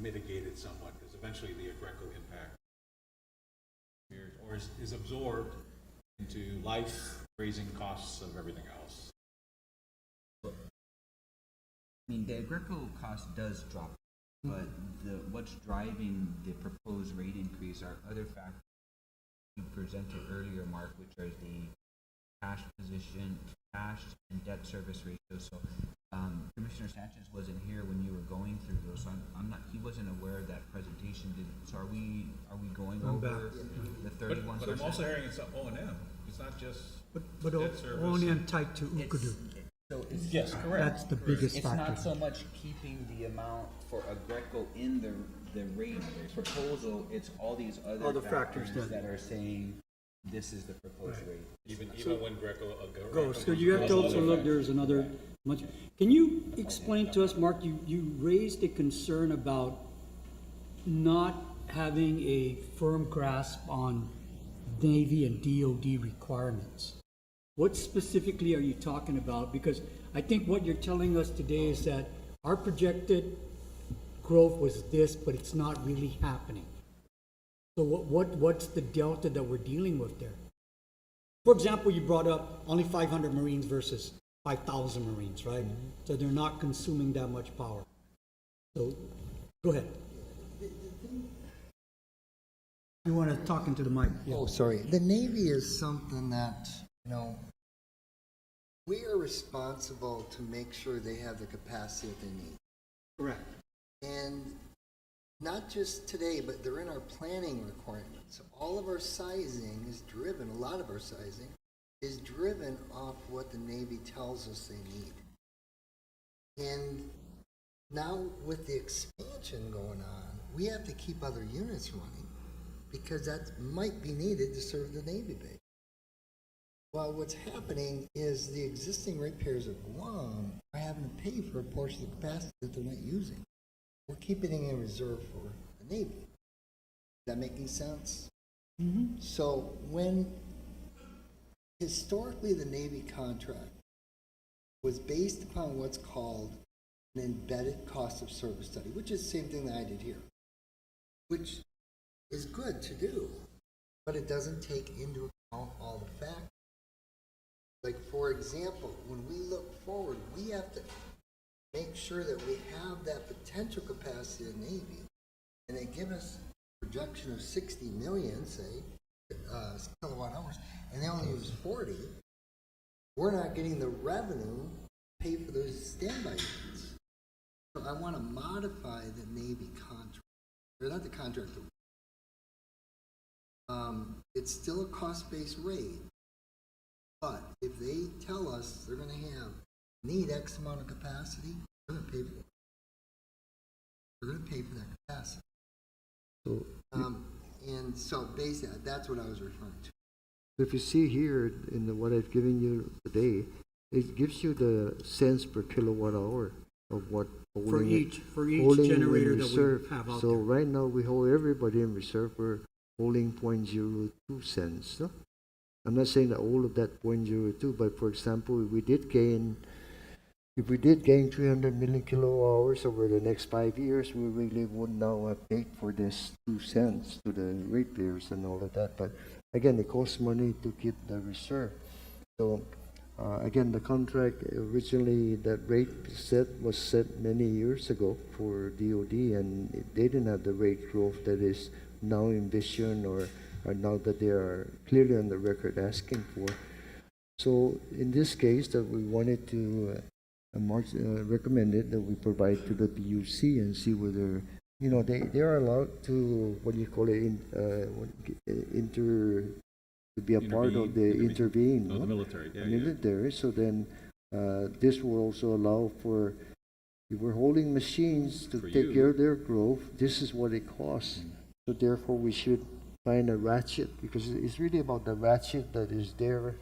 mitigated somewhat, because eventually the Agreco impact or is absorbed into life raising costs of everything else. mean, the Greco cost does drop, but what's driving the proposed rate increase are other factors you presented earlier, Mark, which are the cash position, cash and debt service ratio. So Commissioner Sanchez wasn't here when you were going through those, so I'm not, he wasn't aware of that presentation. So are we going I'm over back. the 31%? But I'm also hearing it's O&M, it's not just But debt service. O&M tied to It's- Ukudu. So it's, Yes, correct. That's the biggest it's factor. not so much keeping the amount for a Greco in the rate proposal, it's all these other Other factors factors that- that are saying this is the proposed rate. Even when Greco. Go, so you have to also look, there's another much, can you explain to us, Mark, you raised a concern about not having a firm grasp on Navy and DOD requirements. What specifically are you talking about? Because I think what you're telling us today is that our projected growth was this, but it's not really happening. So what's the delta that we're dealing with there? For example, you brought up only 500 Marines versus 5,000 Marines, right? So they're not consuming that much power. So, go ahead. You want to talk into the mic? Yeah. Oh, sorry. The Navy is something that, we are responsible to make sure they have the capacity that they need. Correct. And not just today, but they're in our planning requirements. All of our sizing is driven, a lot of our sizing is driven off what the Navy tells us they need. And now with the expansion going on, we have to keep other units running because that might be needed to serve the Navy base. Well, what's happening is the existing ratepayers of Guam are having to pay for a portion of the capacity that they're not using. We're keeping it in reserve for the Navy. Is that making sense? Mm-hmm. So when historically the Navy contract was based upon what's called an embedded cost of service study, which is the same thing that I did here, which is good to do, but it doesn't take into account all the factors. Like, for example, when we look forward, we have to make sure that we have that potential capacity of the Navy, and they give us a projection of 60 million, say, kilowatt hours, and they only use 40. We're not getting the revenue to pay for those standby units. So I want to modify the Navy contract, or not the contract. It's still a cost-based rate, but if they tell us they're going to need X amount of capacity, we're going to pay for it. We're going to pay for that capacity. So And so basically, that's what I was referring to. if you see here in what I've given you today, it gives you the cents per kilowatt hour of what For each holding in generator that reserve. we have out So there. right now we hold everybody in reserve. We're holding 0.02 cents. No? I'm not saying that all of that 0.02, but for example, if we did gain 300 million kilowatt hours over the next 5 years, we really would now have paid for this 2 cents to the ratepayers and all of that. But again, it costs money to keep the reserve. So again, the contract originally, that rate was set many years ago for DOD, and they didn't have the rate growth that is now envisioned or now that they are clearly on the record asking for. So in this case, that we wanted to Mark recommended that we provide to the PUC and see whether they are allowed to to be a part of the intervene, The military, the military. So then this will also allow for, if we're holding machines to For take you. care of their growth, this is what it costs. So therefore we should find a ratchet, because it's really about the ratchet that is there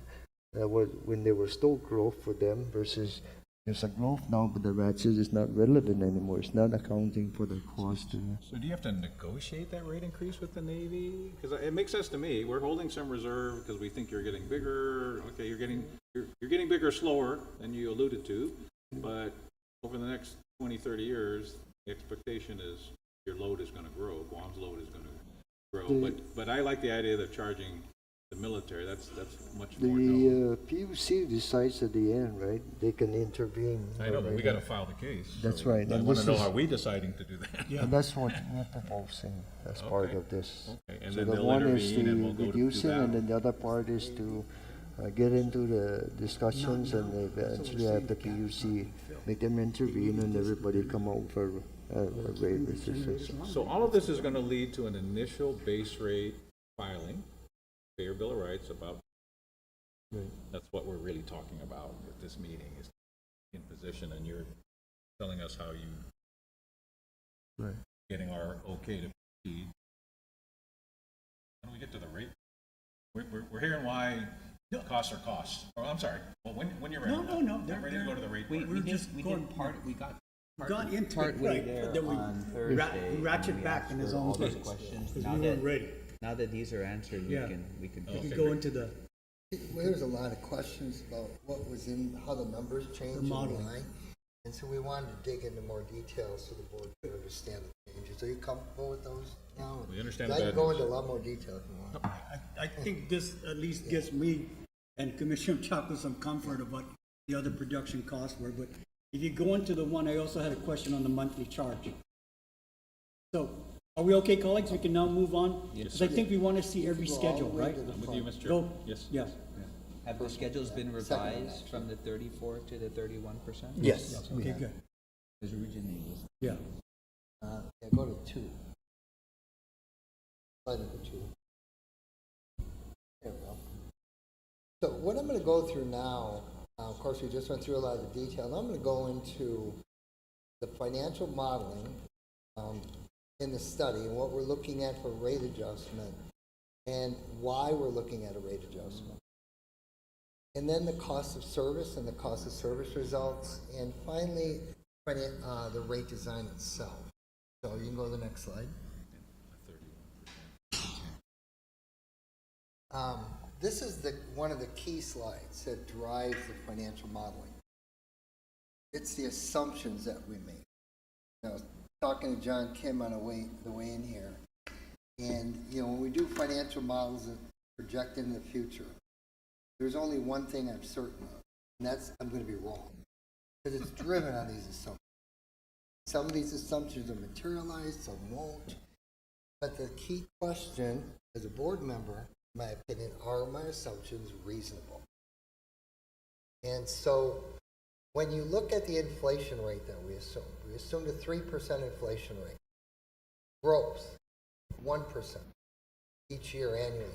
when there was no growth for them versus there's a growth now, but the ratchet is not relevant anymore. It's not accounting for the cost. So do you have to negotiate that rate increase with the Navy? Because it makes sense to me. We're holding some reserve because we think you're getting bigger. Okay, you're getting bigger slower than you alluded to, but over the next 20, 30 years, the expectation is your load is going to grow. Guam's load is going to grow. But I like the idea of charging the military, that's much more. known. The PUC decides at the end, right? They can intervene. I know, but we right? gotta file the case. That's so right, I and wanna this know, is- are we deciding to do that? Yeah. And that's what we're proposing as part Okay. of this. Okay, and So then the they'll one is intervene and to we'll go to reduce it, that. and then the other part is to get into the discussions and That's what eventually we're have the saying, PUC make them intervene and everybody come out for a rate decision. So all of this is gonna lead to an initial base rate filing, pay your bill of rights about, that's what we're really talking about at this meeting, is in position, and you're telling us how you Right. getting our okay to proceed. When we get to the rate, we're hearing why costs are costs. Oh, I'm sorry. Well, when you're ready. No, I'm ready to go to the rate. We, part. we We're did, just we going- did part, we got. Got into it, partway right, there but then we on ra- Thursday, we and ratchet we back asked and it's for all almost those like- questions. because Now we weren't that, ready. now that these are answered, Yeah. we can. We Okay, could go great. into the, Well, there's a lot of questions about what was in, how the numbers changed and modeling. why. And so we wanted to dig into more details so the board could understand the changes. Are you comfortable with those now? We understand I the can bad go news. into a lot more detail if you want. I think this at least gives me and Commissioner Chaco some comfort about the other production costs were, but if you go into the one, I also had a question on the monthly charge. So, are we okay, colleagues? We can now move on? Yes, Because I think we want to see every Go all schedule, the way right? to the I'm with front. you, Mr. Chair. Go, Yes. yes. Have the schedules been Second one, revised from the 34 to the 31%? Yes. Okay, good. Because originally it was. Yeah. Yeah, go to 2. Slide number 2. There we go. So what I'm going to go through now, of course, we just went through a lot of the detail. Now I'm going to go into the financial modeling in the study and what we're looking at for rate adjustment and why we're looking at a rate adjustment. And then the cost of service and the cost of service results, and finally, the rate design itself. So you can go to the next slide. This is one of the key slides that drives the financial modeling. It's the assumptions that we make. I was talking to John Kim on the way in here, and when we do financial models that project into the future, there's only one thing I'm certain of, and that's I'm going to be wrong, because it's driven on these assumptions. Some of these assumptions are materialized, some won't. But the key question, as a board member, in my opinion, are my assumptions reasonable? And so, when you look at the inflation rate that we assumed a 3% inflation rate. Growth, 1% each year annually.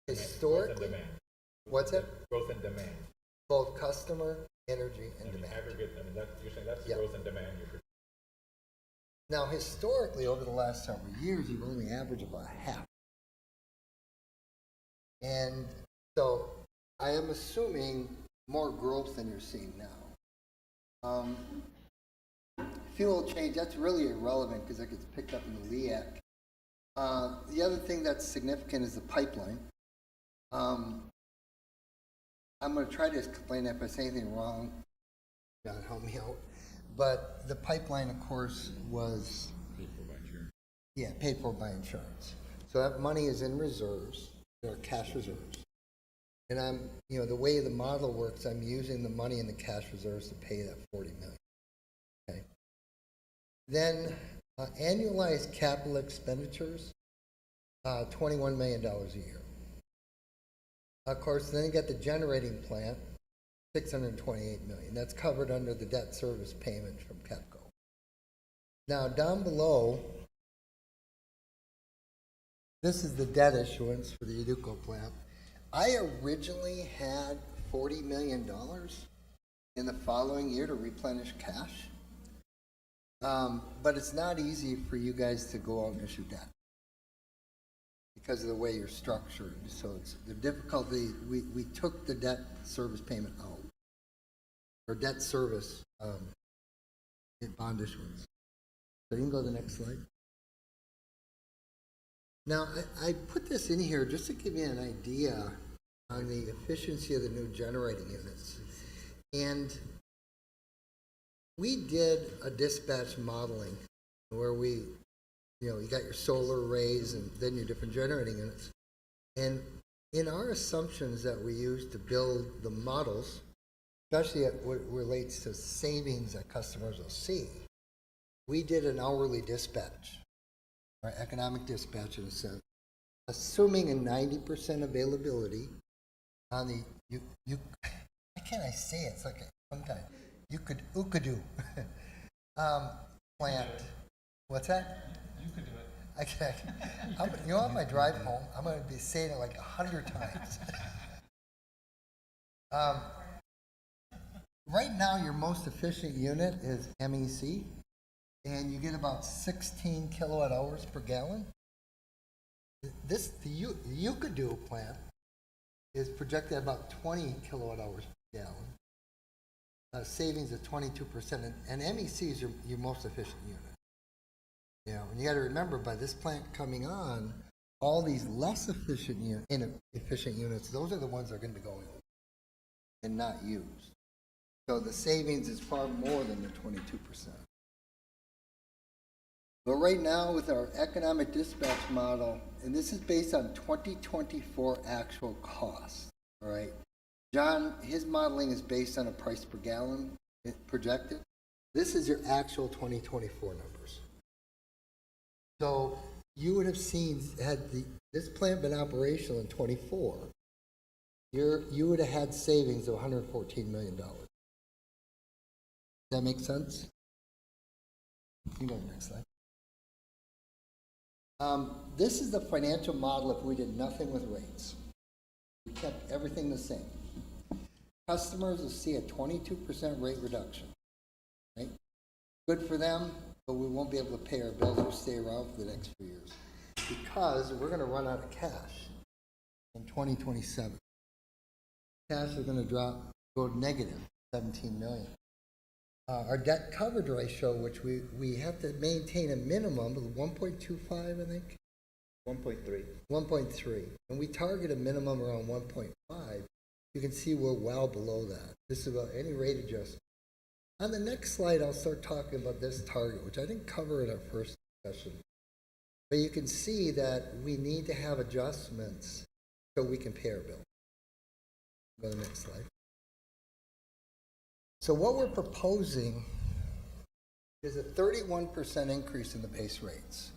Historically, Demand. what's it? Growth and demand. Both customer, energy, and demand. Aggregate, you're saying that's Yeah. growth and demand you're. Now, historically, over the last several years, you've only averaged about half. And so I am assuming more growth than you're seeing now. Fuel change, that's really irrelevant because that gets picked up in the LEAC. The other thing that's significant is the pipeline. I'm going to try to explain that if I say anything wrong. John, help me out. But the pipeline, of course, was paid for by insurance. So that money is in reserves, or cash reserves. And I'm, the way the model works, I'm using the money in the cash reserves to pay that $40 million. Okay. Then annualized capital expenditures, $21 million a year. Of course, then you got the generating plant, $628 million. That's covered under the debt service payment from KEPCO. Now, down below, this is the debt issuance for the Uduco plant. I originally had $40 million in the following year to replenish cash. But it's not easy for you guys to go out and issue debt because of the way you're structured. So it's the difficulty, we took the debt service payment out, or debt service in bond issuance. So you can go to the next slide. Now, I put this in here just to give you an idea on the efficiency of the new generating units. And we did a dispatch modeling where we, you got your solar arrays and then your different generating units. And in our assumptions that we use to build the models, especially what relates to savings that customers will see, we did an hourly dispatch, or economic dispatch in a sense, assuming a 90% availability on the, why can't I say it? It's like a tongue tie. Ukadu plant. What's that? You could do it. You know, on my drive home, I'm going to be saying it like 100 times. Right now, your most efficient unit is MEC, and you get about 16 kilowatt hours per gallon. The Ukadu plant is projected at about 20 kilowatt hours per gallon. Savings of 22%, and MEC is your most efficient unit. You know, and you got to remember, by this plant coming on, all these less efficient inefficient units, those are the ones that are going to be going and not used. So the savings is far more than the 22%. But right now, with our economic dispatch model, and this is based on 2024 actual costs, all right? John, his modeling is based on a price per gallon projected. This is your actual 2024 numbers. So you would have seen, had this plant been operational in 24, you would have had savings of $114 million. Does that make sense? You go to the next slide. This is the financial model if we did nothing with rates. We kept everything the same. Customers will see a 22% rate reduction, right? Good for them, but we won't be able to pay our bills or stay around for the next few years because we're going to run out of cash in 2027. Cash is going to go negative, 17 million. Our debt coverage ratio, which we have to maintain a minimum of 1.25, I think. 1.3. 1.3. And we target a minimum around 1.5. You can see we're well below that. This is about any rate adjustment. On the next slide, I'll start talking about this target, which I didn't cover in our first discussion. But you can see that we need to have adjustments so we can pay our bill. Go to the next slide. So what we're proposing is a 31% increase in the base rates.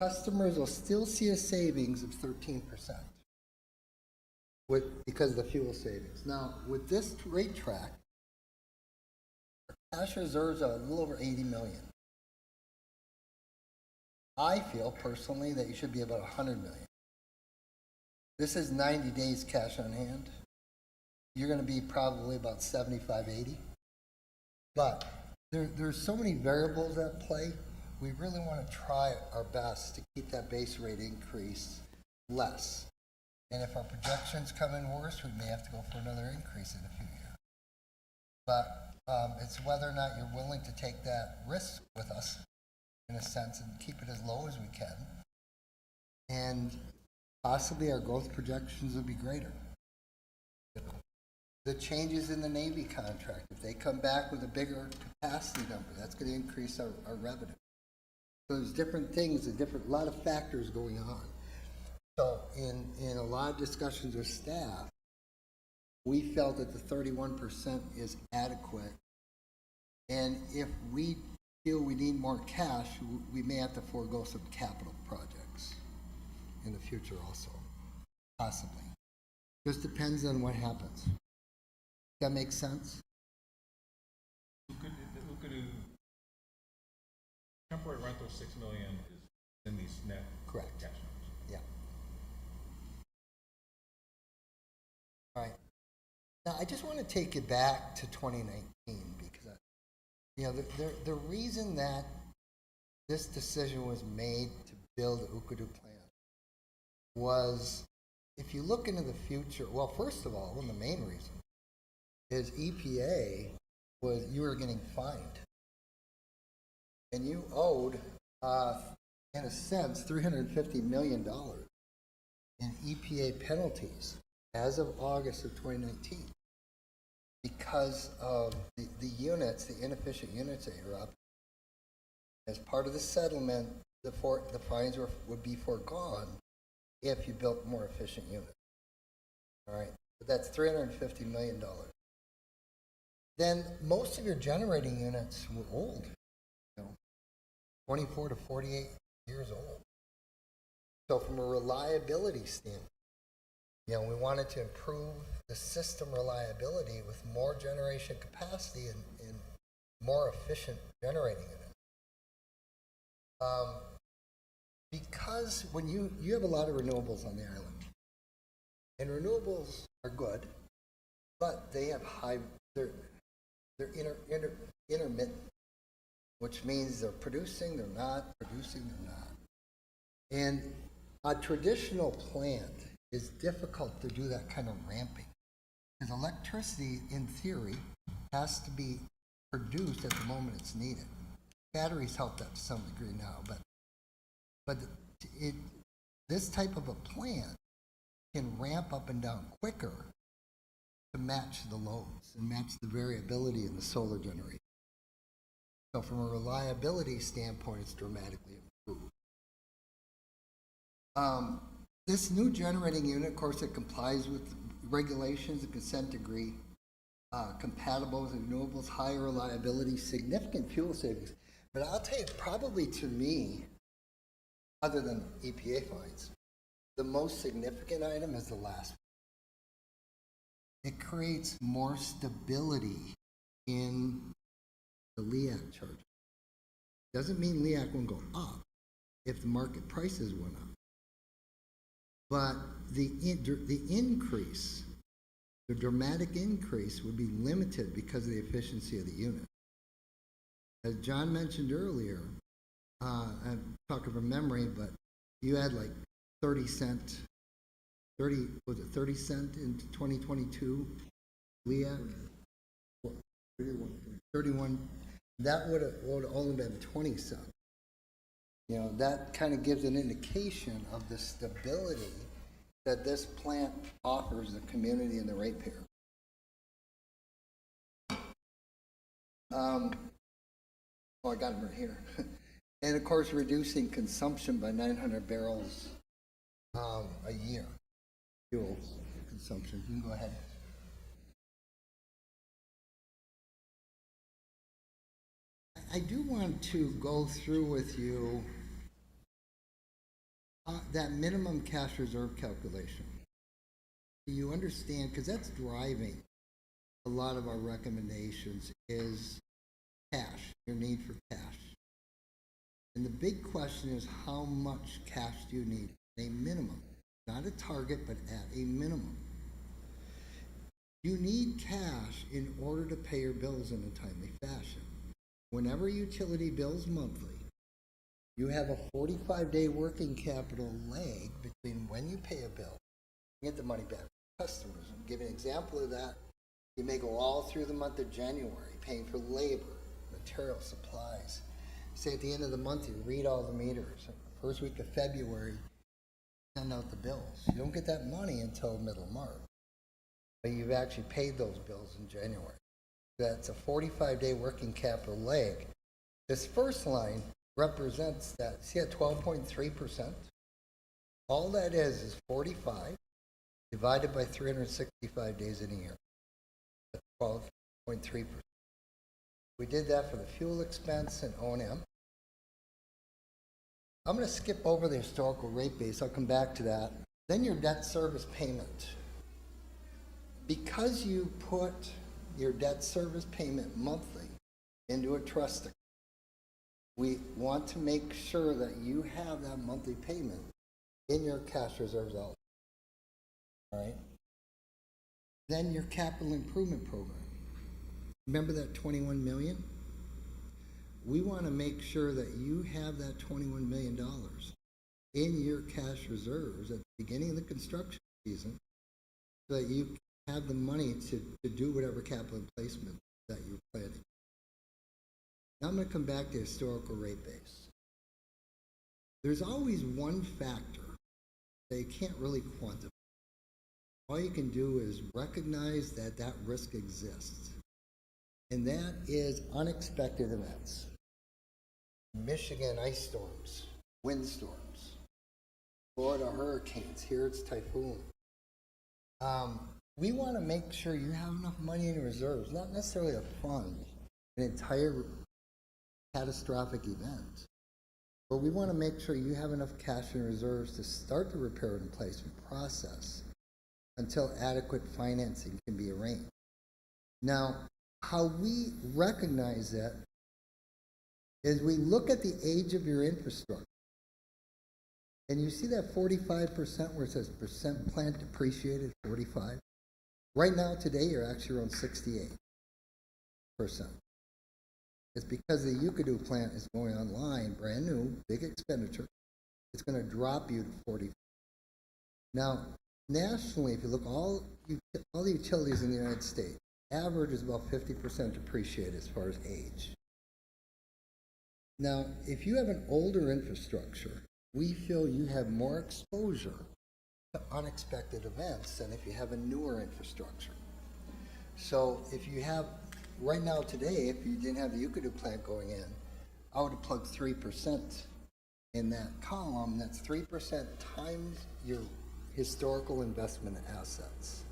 Customers will still see a savings of 13% because of the fuel savings. Now, with this rate track, our cash reserves are a little over 80 million. I feel personally that you should be about 100 million. This is 90 days cash on hand. You're going to be probably about 75, 80. But there's so many variables at play. We really want to try our best to keep that base rate increase less. And if our projections come in worse, we may have to go for another increase in a few years. But it's whether or not you're willing to take that risk with us, in a sense, and keep it as low as we can. And possibly our growth projections will be greater. The changes in the Navy contract, if they come back with a bigger capacity number, that's going to increase our revenue. So there's different things, a lot of factors going on. So in a lot of discussions with staff, we felt that the 31% is adequate. And if we feel we need more cash, we may have to forego some capital projects in the future also, possibly. Just depends on what happens. That makes sense? Temporary rental, 6 million is in these net Correct. cash numbers. Yeah. All right. Now, I just want to take you back to 2019 because, the reason that this decision was made to build the Ukadu plant was, if you look into the future, well, first of all, one of the main reasons is EPA was you were getting fined. And you owed, in a sense, $350 million in EPA penalties as of August of 2019 because of the units, the inefficient units that you're up. As part of the settlement, the fines would be foregone if you built more efficient units. All right, but that's $350 million. Then most of your generating units were old, 24 to 48 years old. So from a reliability standpoint, we wanted to improve the system reliability with more generation capacity and more efficient generating units. Because when you have a lot of renewables on the island, and renewables are good, but they have they're intermittent, which means they're producing, they're not, producing, they're not. And a traditional plant is difficult to do that kind of ramping, because electricity, in theory, has to be produced at the moment it's needed. Batteries help that to some degree now, but this type of a plant can ramp up and down quicker to match the loads and match the variability in the solar generation. So from a reliability standpoint, it's dramatically improved. This new generating unit, of course, it complies with regulations, the consent decree, compatible with renewables, higher reliability, significant fuel savings. But I'll tell you, probably to me, other than EPA fines, the most significant item is the last one. It creates more stability in the LEAC charge. Doesn't mean LEAC won't go up if the market prices went up. But the increase, the dramatic increase, would be limited because of the efficiency of the unit. As John mentioned earlier, I'm talking from memory, but you had like 30 cent in 2022, LEAC? 31. That would have only been 20 cents. That kind of gives an indication of the stability that this plant offers the community and the ratepayer. I got them right here. And of course, reducing consumption by 900 barrels a year, fuel consumption. You can go ahead. I do want to go through with you that minimum cash reserve calculation. Do you understand? Because that's driving a lot of our recommendations is cash, your need for cash. And the big question is, how much cash do you need? A minimum, not a target, but at a minimum. You need cash in order to pay your bills in a timely fashion. Whenever utility bills monthly, you have a 45-day working capital lag between when you pay a bill and get the money back from customers. I'll give you an example of that. You may go all through the month of January paying for labor, material, supplies. Say at the end of the month, you read all the meters. First week of February, send out the bills. You don't get that money until middle of March. But you've actually paid those bills in January. That's a 45-day working capital lag. This first line represents that. See at 12.3%? All that is 45 divided by 365 days in a year. That's 12.3%. We did that for the fuel expense and O&M. I'm going to skip over the historical rate base. I'll come back to that. Then your debt service payment. Because you put your debt service payment monthly into a trust account, we want to make sure that you have that monthly payment in your cash reserves out. All right? Then your capital improvement program. Remember that $21 million? We want to make sure that you have that $21 million in your cash reserves at the beginning of the construction season so that you have the money to do whatever capital placement that you're planning. Now I'm going to come back to historical rate base. There's always one factor that you can't really quantify. All you can do is recognize that that risk exists. And that is unexpected events. Michigan ice storms, windstorms, Florida hurricanes, here it's typhoon. We want to make sure you have enough money in reserves, not necessarily a fund, an entire catastrophic event. But we want to make sure you have enough cash in reserves to start the repair and replacement process until adequate financing can be arranged. Now, how we recognize that is we look at the age of your infrastructure. And you see that 45% where it says percent plant depreciated, 45? Right now, today, you're actually around 68%. It's because the Yucadu plant is going online, brand new, big expenditure. It's going to drop you to 40. Now, nationally, if you look all the utilities in the United States, average is about 50% depreciated as far as age. Now, if you have an older infrastructure, we feel you have more exposure to unexpected events than if you have a newer infrastructure. So if you have, right now today, if you didn't have the Yucadu plant going in, I would have plugged 3% in that column. That's 3% times your historical investment assets.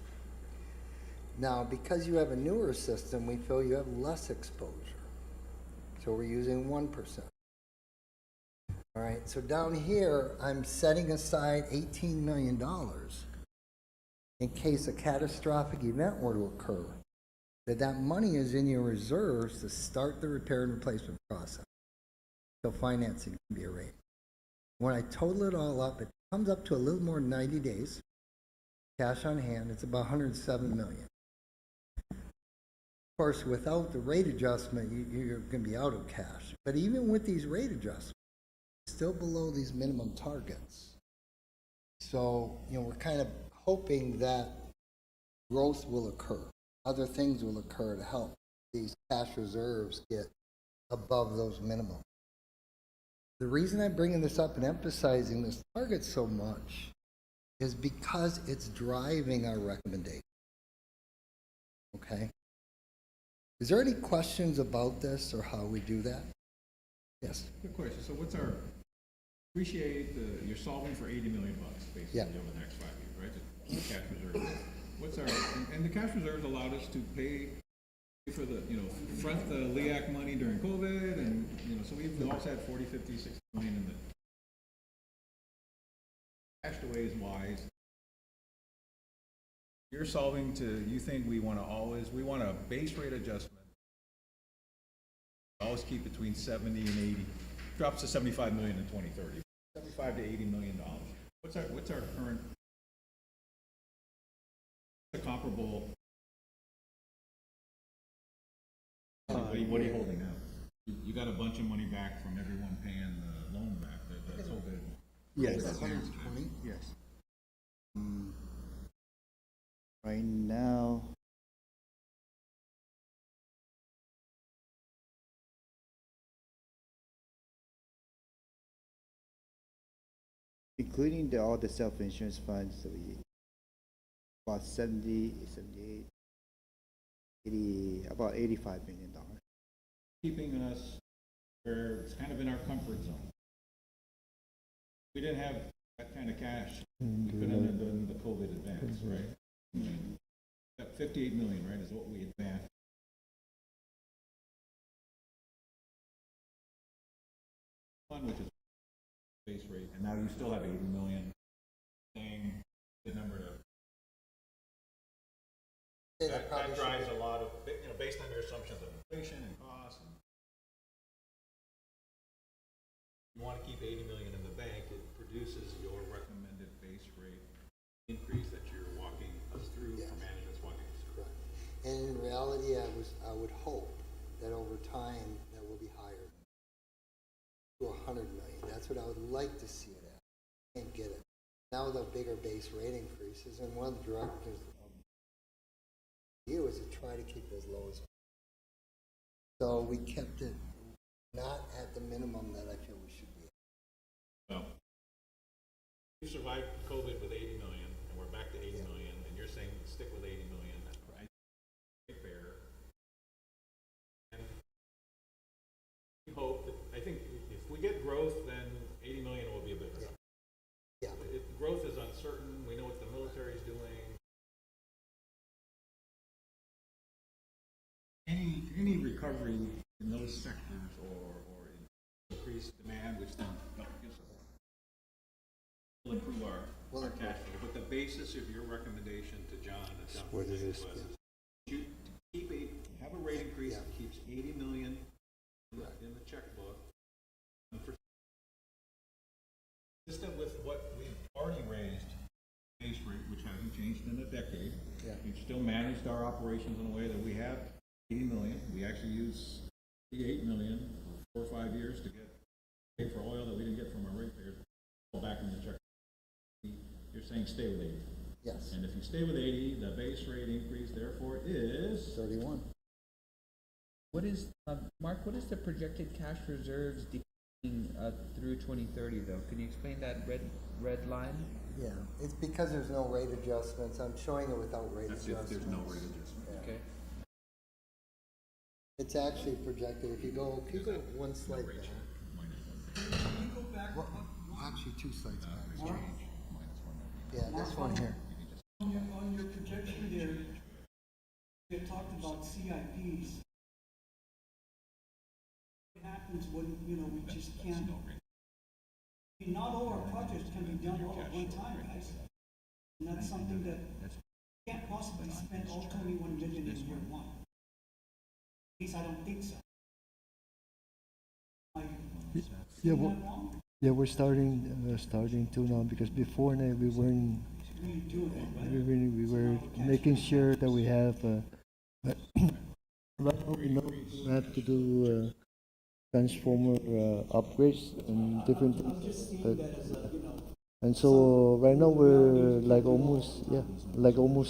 Now, because you have a newer system, we feel you have less exposure. So we're using 1%. All right, so down here, I'm setting aside $18 million in case a catastrophic event were to occur, that money is in your reserves to start the repair and replacement process so financing can be arranged. When I total it all up, it comes up to a little more than 90 days. Cash on hand, it's about $107 million. Of course, without the rate adjustment, you're going to be out of cash. But even with these rate adjustments, still below these minimum targets. So, we're kind of hoping that growth will occur. Other things will occur to help these cash reserves get above those minimums. The reason I'm bringing this up and emphasizing this target so much is because it's driving our recommendation. Okay? Is there any questions about this or how we do that? Yes. Good question. So what's our, appreciate you're solving for $80 million basically over the next 5 years, right? The cash reserve. What's our, and the cash reserves allowed us to pay for the, front the LEAC money during COVID, and, so we've also had 40, 50, 60 million in the cashed away is wise. You're solving to, you think we want a base rate adjustment. Always keep between 70 and 80. Drops to 75 million in 2030. 75 to 80 million dollars. What's our current comparable? What are you holding now? You got a bunch of money back from everyone paying the loan back. That's all good. Yes. 120? Yes. Right now, including all the self-insurance funds, so about 70, 78, 80, about $85 million. Keeping us where it's kind of in our comfort zone. We didn't have that kind of cash. We couldn't have done the COVID advance, right? That 58 million, right, is what we advanced. Which is base rate, and now you still have 80 million. Saying the number to that drives a lot of, based on your assumptions of inflation and costs. And you want to keep 80 million in the bank, it produces your recommended base rate increase that you're walking us through, or management's walking us through. Correct. And in reality, I would hope that over time that will be higher to 100 million. That's what I would like to see it at. Can't get it. Now the bigger base rate increases, and one of the directives of you is to try to keep it as low as possible. So we kept it not at the minimum that I feel we should be at. Well, we survived COVID with 80 million, and we're back to 80 million, and you're saying stick with 80 million. That's right. Fair. And we hope that, I think if we get growth, then 80 million will be a bit better. Yeah. recovery in those sectors or increased demand, which then gives us will improve our cash flow. But the basis of your recommendation to John, that John What it presented is, to us, is to keep have a rate increase that keeps 80 million in the checkbook. And for consistent with what we've already raised base rate, which hasn't changed in a decade. Yeah. We've still managed our operations in a way that we have 80 million. We actually use 88 million for 4 or 5 years to pay for oil that we didn't get from our ratepayers. Go back in the check. You're saying stay with 80. Yes, And if you stay with 80, the base rate increase therefore is 31. What is, Mark, what is the projected cash reserves decreasing, through 2030 though? Can you explain that red line? Yeah, it's because there's no rate adjustments. I'm showing it without rate that's adjustments. if there's no rate adjustment. Yeah. Okay. It's actually projected, if you go one slide back. Well, actually, 2 slides back. Yeah, this one here. On your projection there, you talked about CIPs. What happens when, we just can't, not all our projects can be done all at one time, guys. And that's something that can't possibly spend all 21 million in year one. At least I don't think so. Yeah, Am I well, wrong? yeah, we're starting to now, because before now we weren't, Really doing it, right? we were making sure that we have, right now we know we have to do transformer upgrades and different I'm just things. seeing that as a, And so right now we're like almost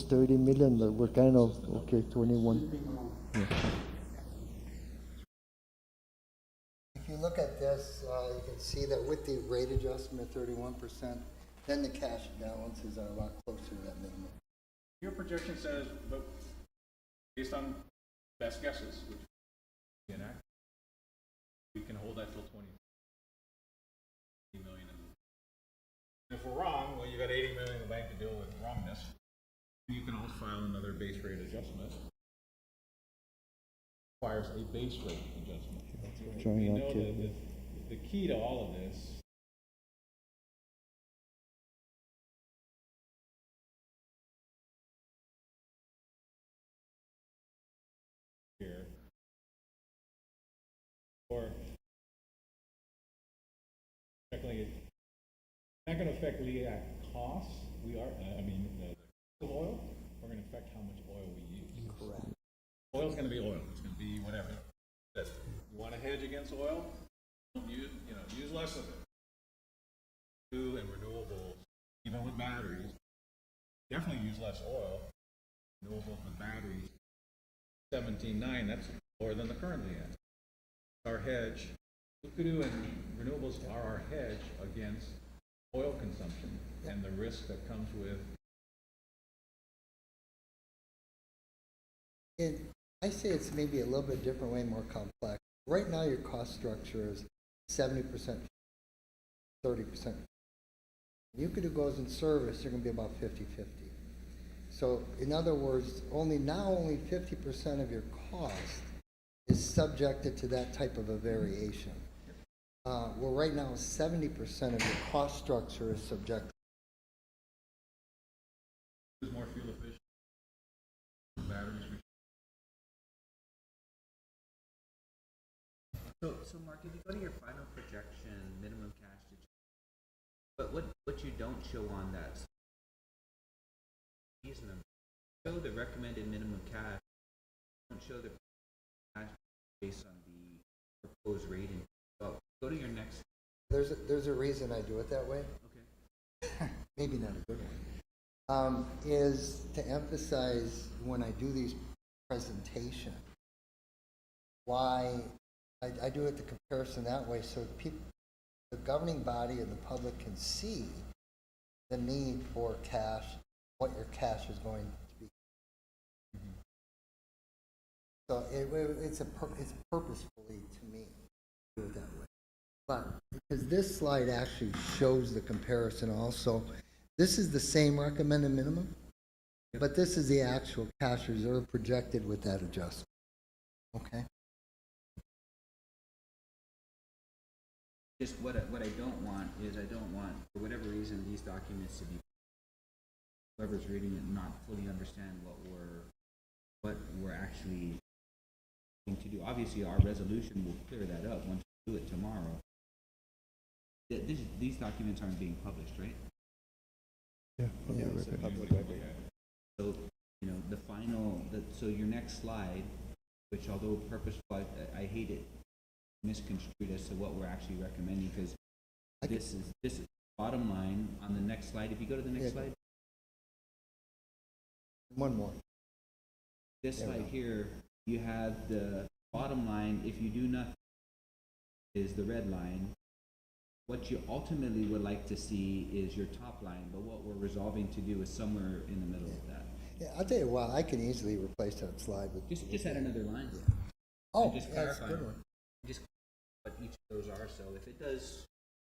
30 million, but we're kind of, okay, 21. Yeah. If you look at this, you can see that with the rate adjustment at 31%, then the cash balances are a lot closer to that minimum. Your projection says, but based on best guesses, which we can hold that till 20 million. And if we're wrong, well, you got 80 million in the bank to deal with wrongness. You can also file another base rate adjustment. Requires a base rate adjustment. Trying We not know to, that the key to all of this here, or technically, it's not going to affect LEAC costs. The cost of oil. We're going to affect how much oil we use. Correct. Oil's going to be oil. It's going to be whatever. You want to hedge against oil? Use less of it. And renewables, even with batteries, definitely use less oil. Renewables with batteries, 17.9. That's lower than the current LEAC. Our hedge, Kudu and renewables are our hedge against oil consumption and the risk that comes with. I say it's maybe a little bit different way, more complex. Right now, your cost structure is 70%, 30%. Yukudu goes in service, you're going to be about 50-50. So, in other words, only 50% of your cost is subjected to that type of a variation. Well, right now, 70% of your cost structure is subject. Is more fuel efficient. Batteries. So Mark, if you go to your final projection, minimum cash to, but what you don't show on that, show the recommended minimum cash, don't show the cash based on the proposed rating. Well, go to your next. There's a reason I do it that way. Okay. Maybe not a good one. Is to emphasize when I do these presentations why I do it the comparison that way, so people, the governing body and the public can see the need for cash, what your cash is going to be. So it's purposefully to me to do it that way. But because this slide actually shows the comparison also, this is the same recommended minimum, but this is the actual cash reserve projected with that adjustment. Okay? Just what I don't want is I don't want, for whatever reason, these documents to be, whoever's reading it not fully understand what we're actually going to do. Obviously, our resolution will clear that up once we do it tomorrow. These documents aren't being published, right? Yeah. So, you know, so your next slide, which although purposeful, I hate it misconstrued as to what we're actually recommending, because this is bottom line on the next slide. If you go to the next slide, One more. this slide here, you have the bottom line. If you do nothing, is the red line. What you ultimately would like to see is your top line, but what we're resolving to do is somewhere in the middle of that. Yeah, I'll tell you what, I can easily replace that slide with. Just add another line. Yeah. Oh, And just that's a clarify good one. just what each of those are. So if it does,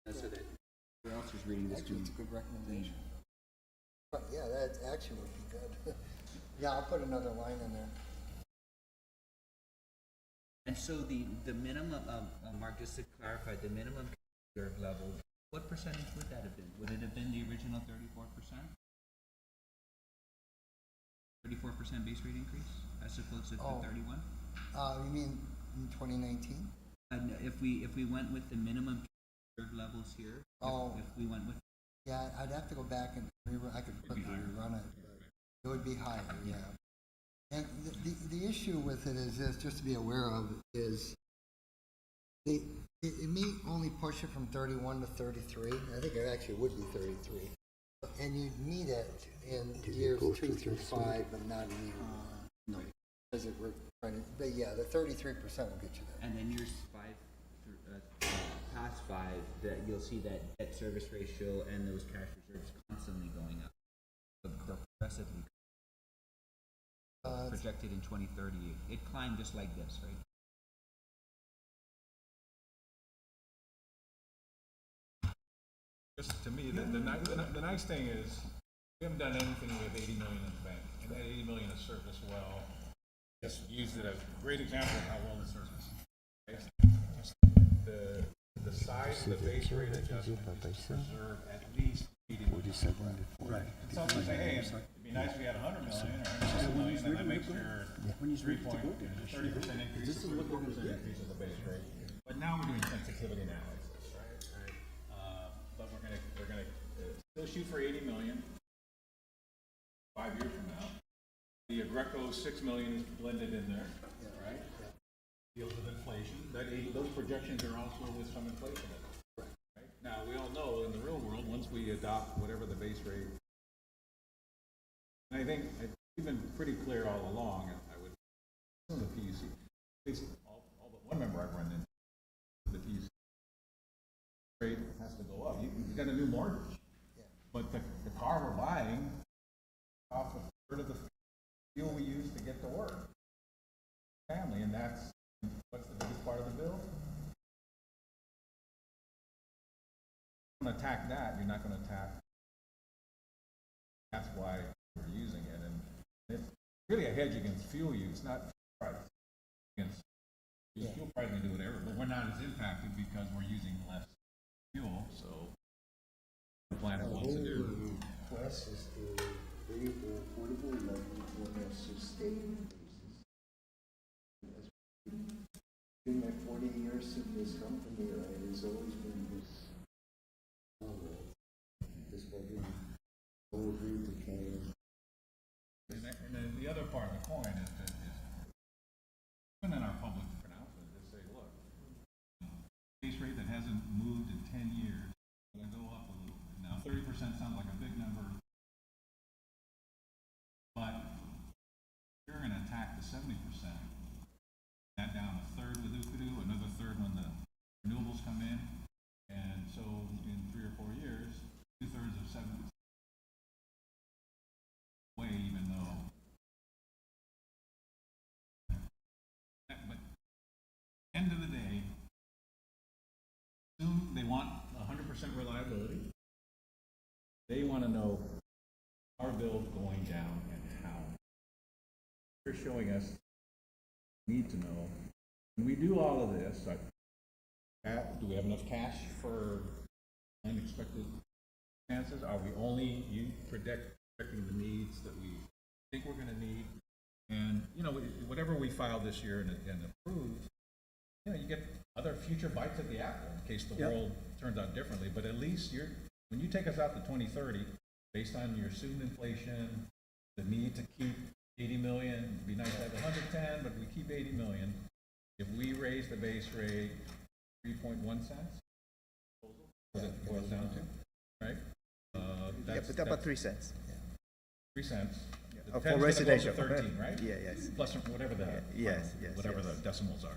so that who else is reading this? Actually, it's a good recommendation. But yeah, that actually would be good. Yeah, I'll put another line in there. And so the minimum, Mark, just to clarify, the minimum reserve level, what percentage would that have been? Would it have been the original 34%? 34% base rate increase as opposed to the 31? You mean in 2019? And if we went with the minimum reserve levels here, if we went with, Yeah, I'd have to go back and I could put rerun it, but it would be higher, yeah. And the issue with it is this, just to be aware of, is it may only push it from 31 to 33. I think it actually would be 33. And you need it in years 2 through 5, but not in year 1. No, because we're trying to, but yeah, the 33% will get you there. and then years 5 through, past 5, that you'll see that debt service ratio and those cash reserves constantly going up, progressively. Projected in 2030, it climbed just like this, right? Just to me, the nice thing is, we haven't done anything with 80 million in the bank, and that 80 million has served us well. Just used it as a great example of how well it serves us. Just the size of the base rate adjustment is to preserve at least 80 million. Right. Some would say, hey, it'd be nice if we had 100 million or 160 million, and that makes your 30% increase, 34% increase of the base rate. But now we're doing sensitivity analysis, right? But we're gonna still shoot for 80 million 5 years from now. The Greco 6 million is blended in there, right? Deals with inflation. Those projections are also with some inflation in it. Right? Now, we all know in the real world, once we adopt whatever the base rate, and I think we've been pretty clear all along, and I would, some of the PUC, at least all but one member I've run into, the PUC rate has to go up. You got a new mortgage, but the car we're buying off a third of the fuel we use to get to work. Family, and that's what's the biggest part of the bill? You're going to attack that, you're not going to attack. That's why we're using it, and it's really a hedge against fuel use, not price. Against fuel price, we do whatever, but we're not as impacted because we're using less fuel, so the planet wants to do. Request is to bring affordable level on a sustained basis. In my 40 years in this company, it has always been this overview to carry. And then the other part of the coin is that even in our public pronouncement, they say, look, base rate that hasn't moved in 10 years, going to go up a little bit. Now, 30% sounds like a big number, but you're going to attack the 70%. That down a third with Ukudu, another third when the renewables come in, and so in 3 or 4 years, 2/3 of 7 way, even though. But end of the day, assume they want 100% reliability. They want to know our bill going down and how. They're showing us need to know. When we do all of this, Do we have enough cash for unexpected circumstances? Are we only predicting the needs that we think we're gonna need? And, you know, whatever we file this year and approve, you know, you get other future bites at the apple in case the world turns out differently. But at least when you take us out to 2030, based on your assumed inflation, the need to keep 80 million, it'd be nice to have 110, but we keep 80 million. If we raise the base rate 3.1 cents, what it boils down to, right? Yeah, but about 3 cents. 3 cents. For 10's gonna go up to residential. 13, right? Yeah, yes. Plus whatever the, Yes, yes, whatever yes. the decimals are.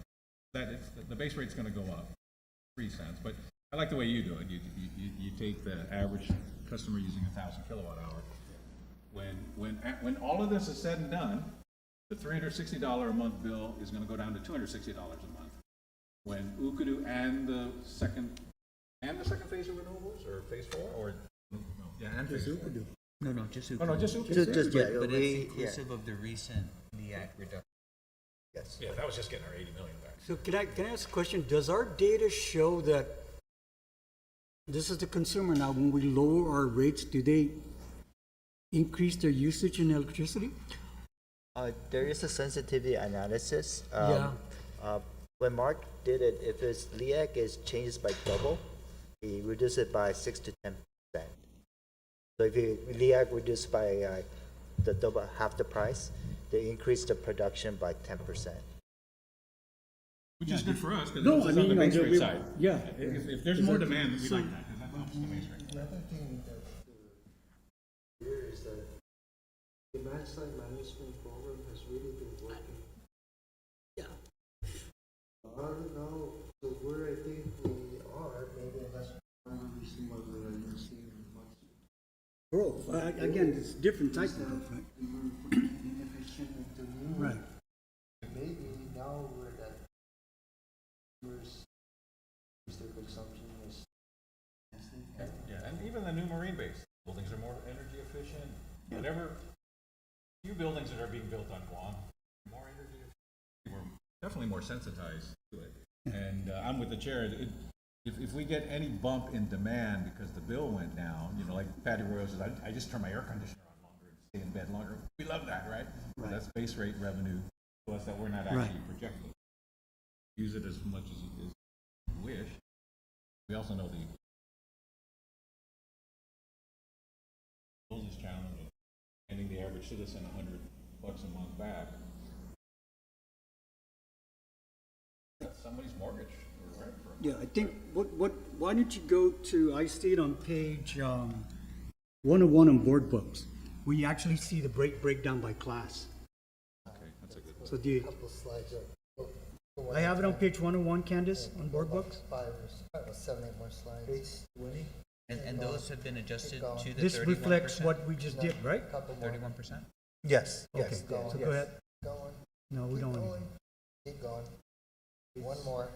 The base rate's gonna go up 3 cents, but I like the way you do it. You take the average customer using 1,000 kilowatt hour. When all of this is said and done, the $360 a month bill is gonna go down to $260 a month. When Ukudu and the second phase of renewables, or phase 4, or, no, yeah, and phase 4. No, just Oh, no, just Ukudu. Just, yeah, But we, it's yeah, inclusive of the recent LEAC reduction. yes. Yeah, that was just getting our 80 million back. So can I ask a question? Does our data show that this is the consumer now, when we lower our rates, do they increase their usage in electricity? There is a sensitivity analysis. Yeah. When Mark did it, if his LEAC is changes by double, he reduced it by 6 to 10%. So if you LEAC reduced by the double, half the price, they increase the production by 10%. Which is good for us, because No, it's I on mean, the you know, base rate we- side. yeah. If there's more demand, we like that, because that helps the base rate. Another thing that here is that the demand side management program has really been working. Yeah. I don't know, so where I think we are, maybe that's one reason why we're not seeing much. Growth, again, it's different type of growth, right? And we're putting inefficient into new. Right. Maybe now we're that, their consumption is. Yeah, and even the new marine base buildings are more energy efficient, whatever, few buildings that are being built on Guam, more energy efficient. We're definitely more sensitized to it. And I'm with the chair, if we get any bump in demand because the bill went down, you know, like Patty Royal says, I just turn my air conditioner on longer and stay in bed longer. We love that, right? So that's base rate revenue to us that we're not actually projecting. Use it as much as you wish. We also know the is challenging. Handing the average citizen $100 a month back. That's somebody's mortgage, right? Yeah, I think, why don't you go to, I see it on page 101 on board books, where you actually see the breakdown by class. Okay, that's a good one. So do you, Couple slides up. I have it on page 101, Candace, on board books? 7, 8 more slides. Page 20. And those have been adjusted going. to the 31%? This reflects what we just did, right? Couple more. 31%? Yes, Okay, yes. so go ahead. Going. No, we Keep don't want going. Keep going. One more.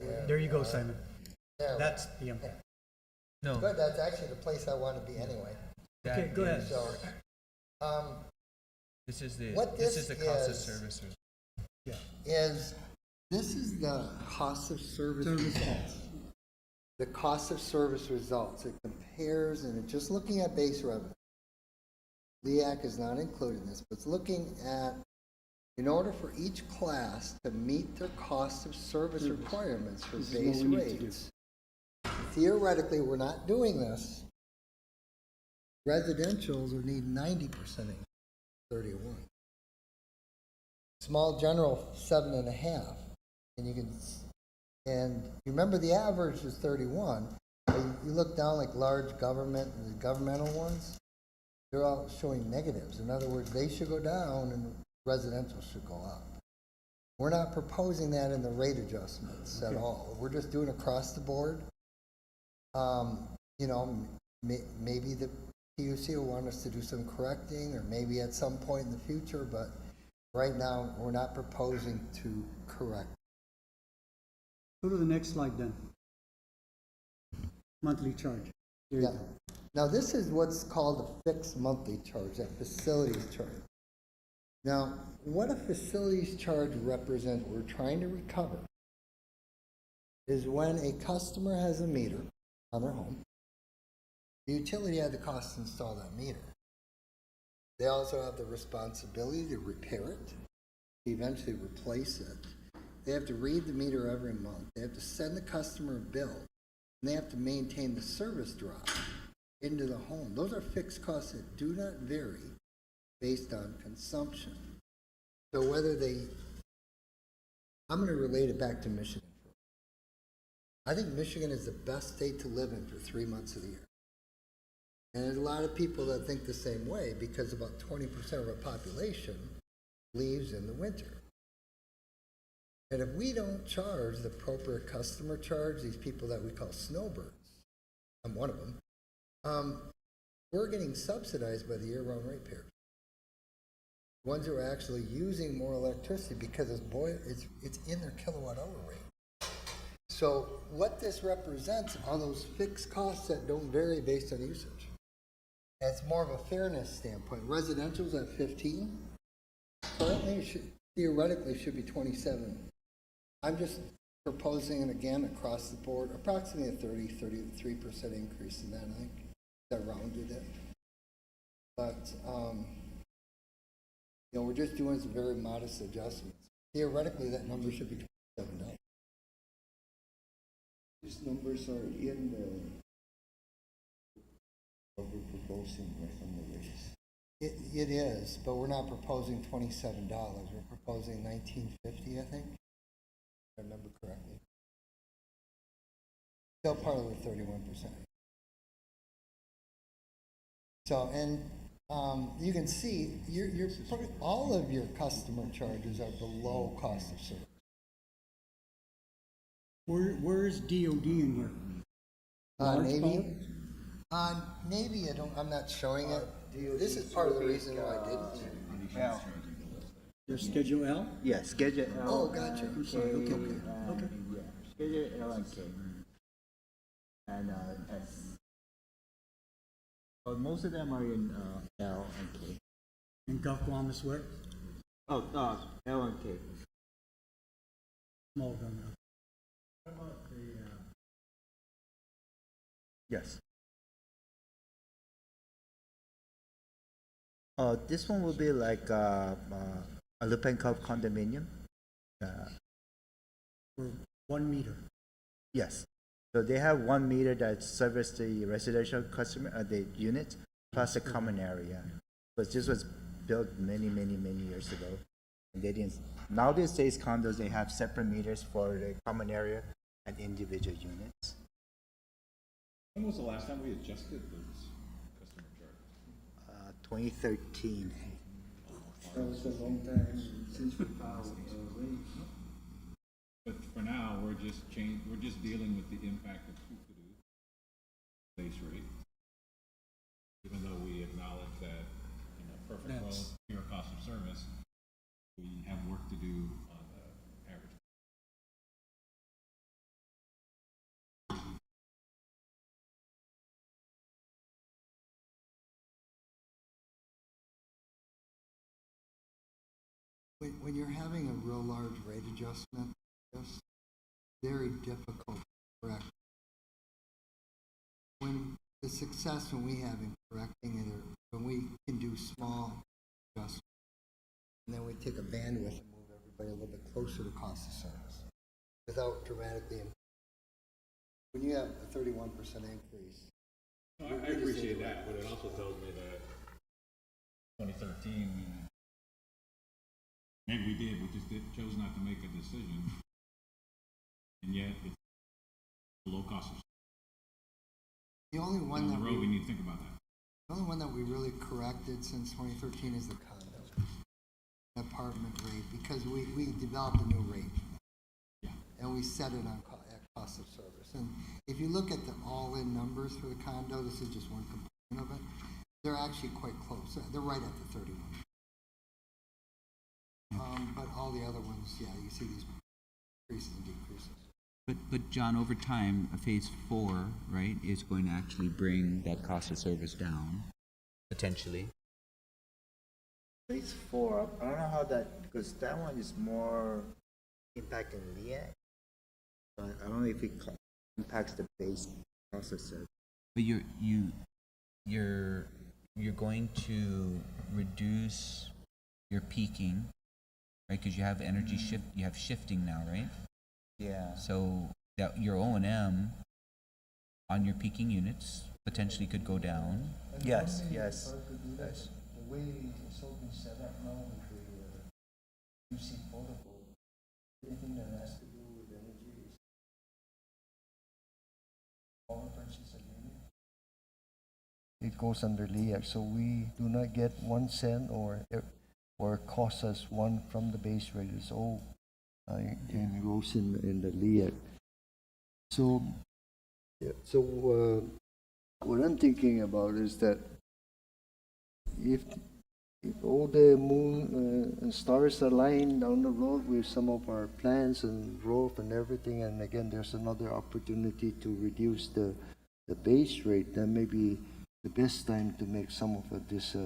There you go, Simon. There. That's the, No. Good, that's actually the place I want to be anyway. that Okay, go ahead. is- So, This is the, What this this is the cost of is- services. this is the cost of service results. The cost of service results. It compares, and just looking at base revenue. LEAC is not included in this, but it's looking at, in order for each class to meet their cost of service requirements for This is what base we need to do. rates. Theoretically, we're not doing this. Residentials would need 90% increase, 31. Small general, 7.5. And you can, and you remember the average is 31. But you look down like large government, and the governmental ones, they're all showing negatives. In other words, they should go down and residential should go up. We're not proposing that in the rate adjustments at all. We're just doing across the board. You know, maybe the PUC will want us to do some correcting, or maybe at some point in the future, but right now, we're not proposing to correct. go to the next slide then. Monthly charge. There you Yeah. go. Now, this is what's called a fixed monthly charge, that facilities charge. Now, what a facilities charge represents, we're trying to recover is when a customer has a meter on their home, the utility had the cost to install that meter. They also have the responsibility to repair it, to eventually replace it. They have to read the meter every month. They have to send the customer a bill, and they have to maintain the service drop into the home. Those are fixed costs that do not vary based on consumption. So whether they, I'm going to relate it back to Michigan. I think Michigan is the best state to live in for 3 months of the year. And there's a lot of people that think the same way because about 20% of our population leaves in the winter. And if we don't charge the appropriate customer charge, these people that we call snowbirds, I'm one of them, we're getting subsidized by the year-round ratepayers. Ones who are actually using more electricity because it's in their kilowatt-hour rate. So what this represents are those fixed costs that don't vary based on usage. And it's more of a fairness standpoint. Residential's at 15. Currently, it should, theoretically, should be 27. I'm just proposing, and again, across the board, approximately a 33% increase in that, I think. I rounded it. But, you know, we're just doing some very modest adjustments. Theoretically, that number should be $27. These numbers are in the, what we're proposing from the raise. It is, but we're not proposing $27. We're proposing $19.50, I think, if I remember correctly. Still part of the 31%. So, and you can see all of your customer charges are below cost of service. Where is DOD in here? Large Navy, power? Navy, I'm not showing it. This is part of the reason why I didn't. Well, There's Schedule L? yeah, Schedule L. Oh, gotcha. I'm sorry, okay. Okay. Yeah, Schedule L and K. And S. Well, most of them are in L and K. And Gulf Guam is where? Oh, L and K. Small gun now. Yes. This one will be like a Lupenkov condominium. For 1 meter. Yes. So they have 1 meter that services the residential customer, the unit, plus the common area. But this was built many years ago. And they didn't. Now these days condos, they have separate meters for the common area and individual units. When was the last time we adjusted those customer charges? 2013. That was a long time since we filed raise. But for now, we're just dealing with the impact of Kukudu base rate. Even though we acknowledge that, in a perfect world, pure cost of service, we have work to do on the average. When you're having a real large rate adjustment, it's very difficult to correct. When the success when we have in correcting it, or when we can do small adjustments, and then we take a bandwidth and move everybody a little bit closer to cost of service without dramatically. When you have a 31% increase. No, I appreciate that, but it also tells me that 2013, maybe we did, we just chose not to make a decision, and yet it's below cost of. The only one Down that the road, we need to think about that. The only one that we really corrected since 2013 is the condo apartment rate, because we developed a new rate. Yeah. And we set it on at cost of service. And if you look at the all-in numbers for the condo, this is just one component of it, they're actually quite close. They're right at the 31. But all the other ones, yeah, you see these increases and decreases. But John, over time, a phase 4, right, is going to actually bring that cost of service down, potentially. Phase 4, I don't know how that, because that one is more impacting LEAC. I don't know if it impacts the base cost of service. But you're going to reduce your peaking, right? Because you have energy shift, you have shifting now, right? Yeah. So that your O&M on your peaking units potentially could go down. Yes, yes. Yes. The way it's all been set up now with the UC protocol, anything that has to do with energy is power purchase agreement. It goes under LEAC, so we do not get 1 cent or cost us one from the base rate. It's all engrossed in the LEAC. So, yeah, so what I'm thinking about is that if all the moon and stars align down the road with some of our plans and growth and everything, and again, there's another opportunity to reduce the base rate, then maybe the best time to make some of these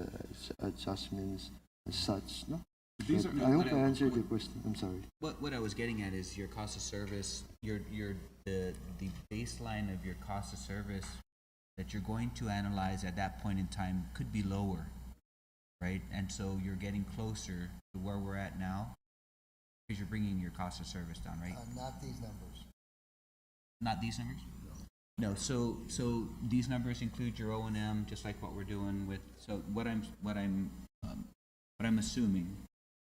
adjustments as such, no? These But are- I hope I answered the question. I'm sorry. What I was getting at is your cost of service, the baseline of your cost of service that you're going to analyze at that point in time could be lower, right? And so you're getting closer to where we're at now because you're bringing your cost of service down, right? Not these numbers. Not these numbers? No, so these numbers include your O&M, just like what we're doing with, so what I'm assuming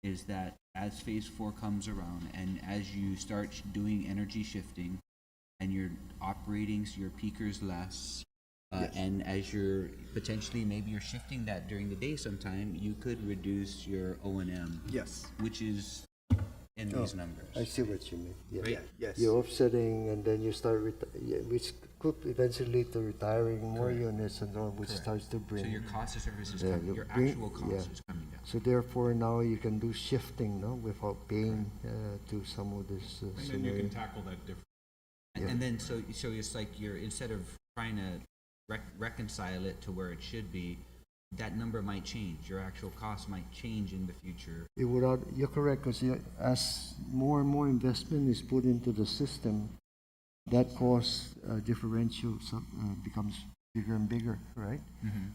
is that as phase 4 comes around and as you start doing energy shifting and you're operating your peakers less, and as you're potentially, maybe you're shifting that during the day sometime, you could reduce your O&M. Yes. Which is in these numbers. I see what you mean. Yeah. Right? Yes. You're offsetting, and then you start which could eventually lead to retiring more Correct. units, and all, which Correct. starts to bring. So your cost of service is Yeah, coming, you your bring- actual cost yeah. is coming down. So therefore, now you can do shifting, no, without paying to some of this And then you scenario. can tackle that different. And then, so it's like you're, instead of trying to reconcile it to where it should be, that number might change. Your actual cost might change in the future. It would, you're correct, because as more and more investment is put into the system, that cost differential becomes bigger and bigger, right?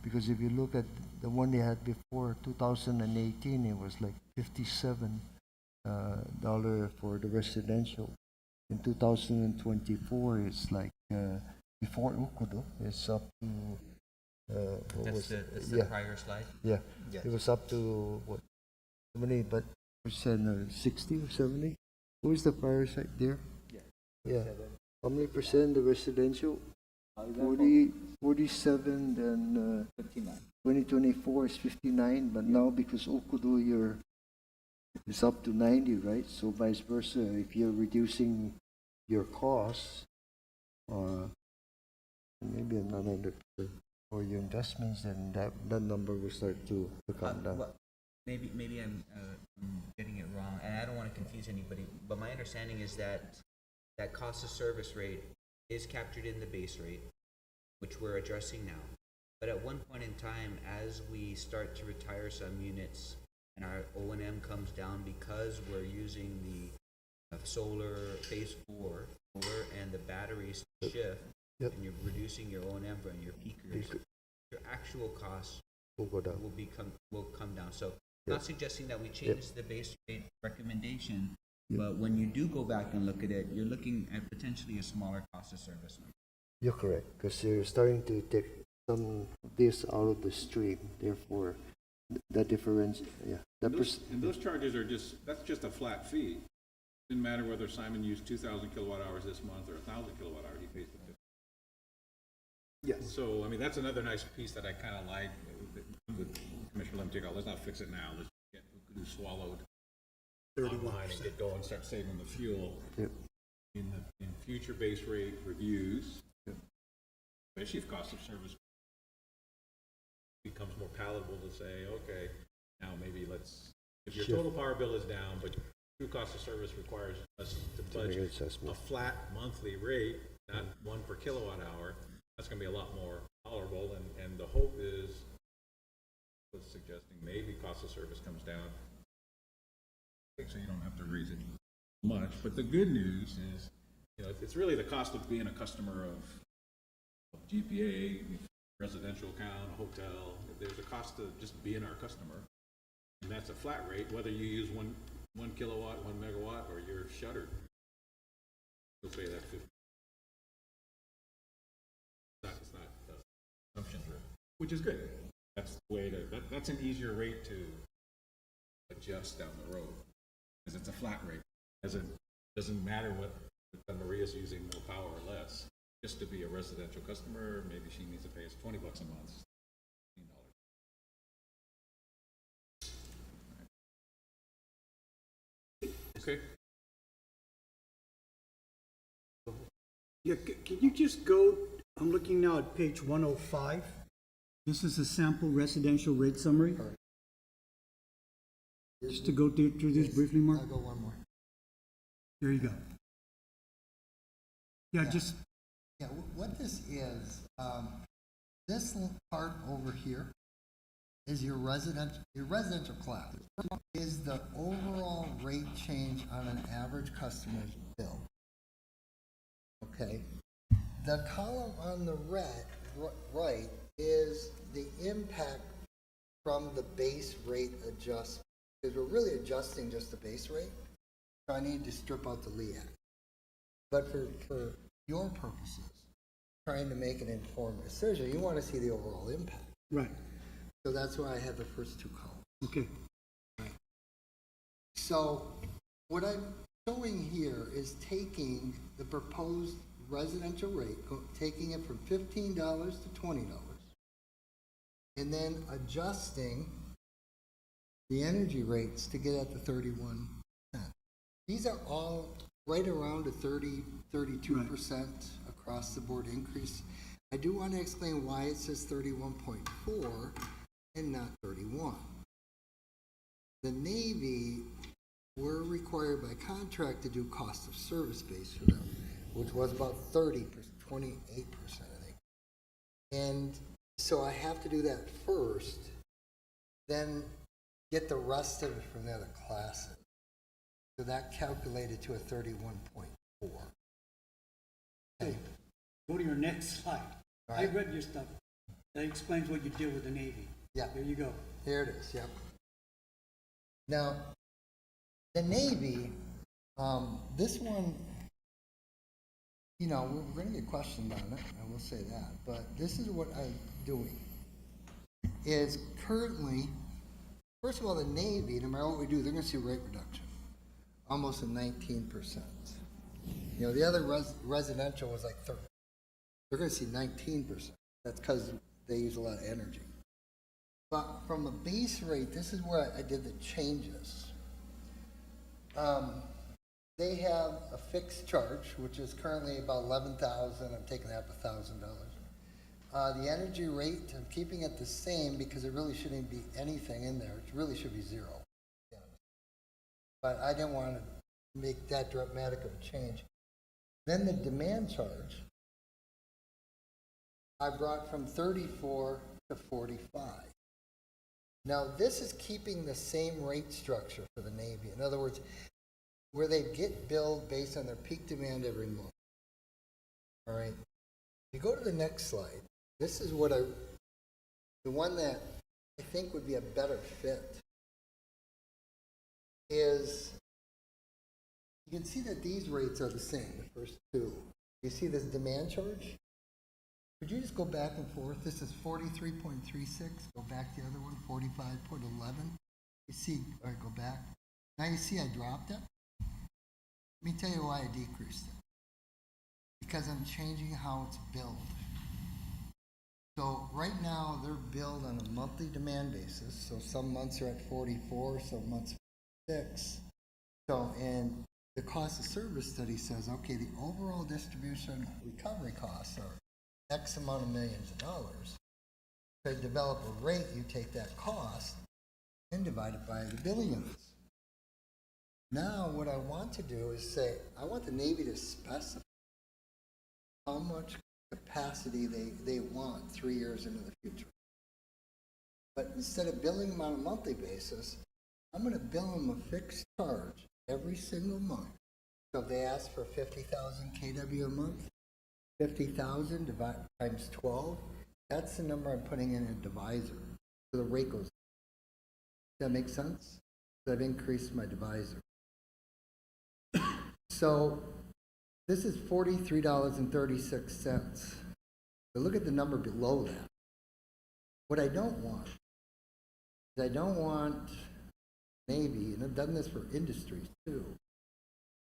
Because if you look at the one they had before 2018, it was like $57 for the residential. In 2024, it's like before Ukudo, it's up to That's the prior slide. yeah, Yes. it was up to what? How many? But percent? 60 or 70? Who is the prior site there? Yeah. How many percent the residential? 47, then 2024 is 59, but now because Ukudo, it's up to 90, right? So vice versa, if you're reducing your costs, maybe another or your investments, then that number will start to come down. Well, maybe I'm getting it wrong, and I don't want to confuse anybody, but my understanding is that that cost of service rate is captured in the base rate, which we're addressing now. But at one point in time, as we start to retire some units and our O&M comes down because we're using the solar phase 4 solar and the batteries to shift, Yep. and you're reducing your O&M and your peakers, your actual costs Will go down. will come down. So Yep. not suggesting that we change the base rate recommendation, Yep. but when you do go back and look at it, you're looking at potentially a smaller cost of service number. You're correct, because you're starting to take some of this out of the stream. Therefore, that difference, yeah. That And those charges are that's just a flat fee. Didn't matter whether Simon used 2,000 kilowatt hours this month or 1,000 kilowatt hours, he pays the difference. Yes. So, I mean, that's another nice piece that I kind of like with Commissioner Lemtick. Let's not fix it now. Let's get Ukudu swallowed online and get going, start saving the fuel. Yep. In future base rate reviews, especially if cost of service becomes more palatable to say, okay, now maybe if your total power bill is down, but true cost of service requires us to budget a flat monthly rate, not one per kilowatt hour, that's gonna be a lot more tolerable, and the hope is, was suggesting maybe cost of service comes down, so you don't have to raise it much, but the good news is, it's really the cost of being a customer of GPA, residential account, a hotel. There's a cost to just being our customer. And that's a flat rate, whether you use one kilowatt, 1 megawatt, or you're shuttered. You'll pay that 50. It's not assumption driven, which is good. That's the way that's an easier rate to adjust down the road, because it's a flat rate. Doesn't matter what Maria's using more power or less. Just to be a residential customer, maybe she needs to pay us $20 a month. $15. Okay. Yeah, can you just go, I'm looking now at page 105. This is a sample residential rate summary. Just to go through this briefly, Mark. I'll go one more. There you go. Yeah, just, Yeah, what this is, this little part over here is your residential class. Is the overall rate change on an average customer's bill. Okay? The column on the right is the impact from the base rate adjustment. Because we're really adjusting just the base rate, so I need to strip out the LEAC. But for your purposes, trying to make an informed decision, you want to see the overall impact. right, So that's why I have the first two columns. okay. So what I'm showing here is taking the proposed residential rate, taking it from $15 to $20, and then adjusting the energy rates to get at the 31 cents. These are all right around a 32% across the board increase. I do want to explain why it says 31.4 and not 31. The Navy were required by contract to do cost of service base for them, which was about 30%, 28%, I think. And so I have to do that first, then get the rest of it from the other classes. So that calculated to a 31.4. Okay. Go to your next slide. All I right. read your stuff. That explains what you did with the Navy. Yeah. There you go. Here it is, yep. Now, the Navy, this one, you know, we're going to get questioned on it, I will say that, but this is what I'm doing. Is currently, first of all, the Navy, no matter what we do, they're going to see rate reduction, almost a 19%. You know, the other residential was like 30. They're going to see 19%. That's because they use a lot of energy. But from a base rate, this is where I did the changes. They have a fixed charge, which is currently about $11,000. I'm taking that up $1,000. The energy rate, I'm keeping it the same because it really shouldn't be anything in there. It really should be zero. But I didn't want to make that dramatic of a change. Then the demand charge, I brought from 34 to 45. Now, this is keeping the same rate structure for the Navy. In other words, where they get billed based on their peak demand every month. All right. If you go to the next slide, this is what the one that I think would be a better fit is, you can see that these rates are the same, the first two. You see this demand charge? Could you just go back and forth? This is 43.36. Go back to the other one, 45.11. You see, all right, go back. Now you see I dropped it. Let me tell you why I decreased it. Because I'm changing how it's billed. So right now they're billed on a monthly demand basis. So some months are at 44, some months 6. So, and the cost of service study says, okay, the overall distribution recovery costs are X amount of millions of dollars. To develop a rate, you take that cost and divide it by the billing units. Now, what I want to do is say, I want the Navy to specify how much capacity they want 3 years into the future. But instead of billing them on a monthly basis, I'm going to bill them a fixed charge every single month. So if they ask for 50,000 KW a month, 50,000 divided times 12, that's the number I'm putting in a divisor. So the rate goes. Does that make sense? So I've increased my divisor. So this is $43.36. But look at the number below that. What I don't want is I don't want Navy, and I've done this for industries too,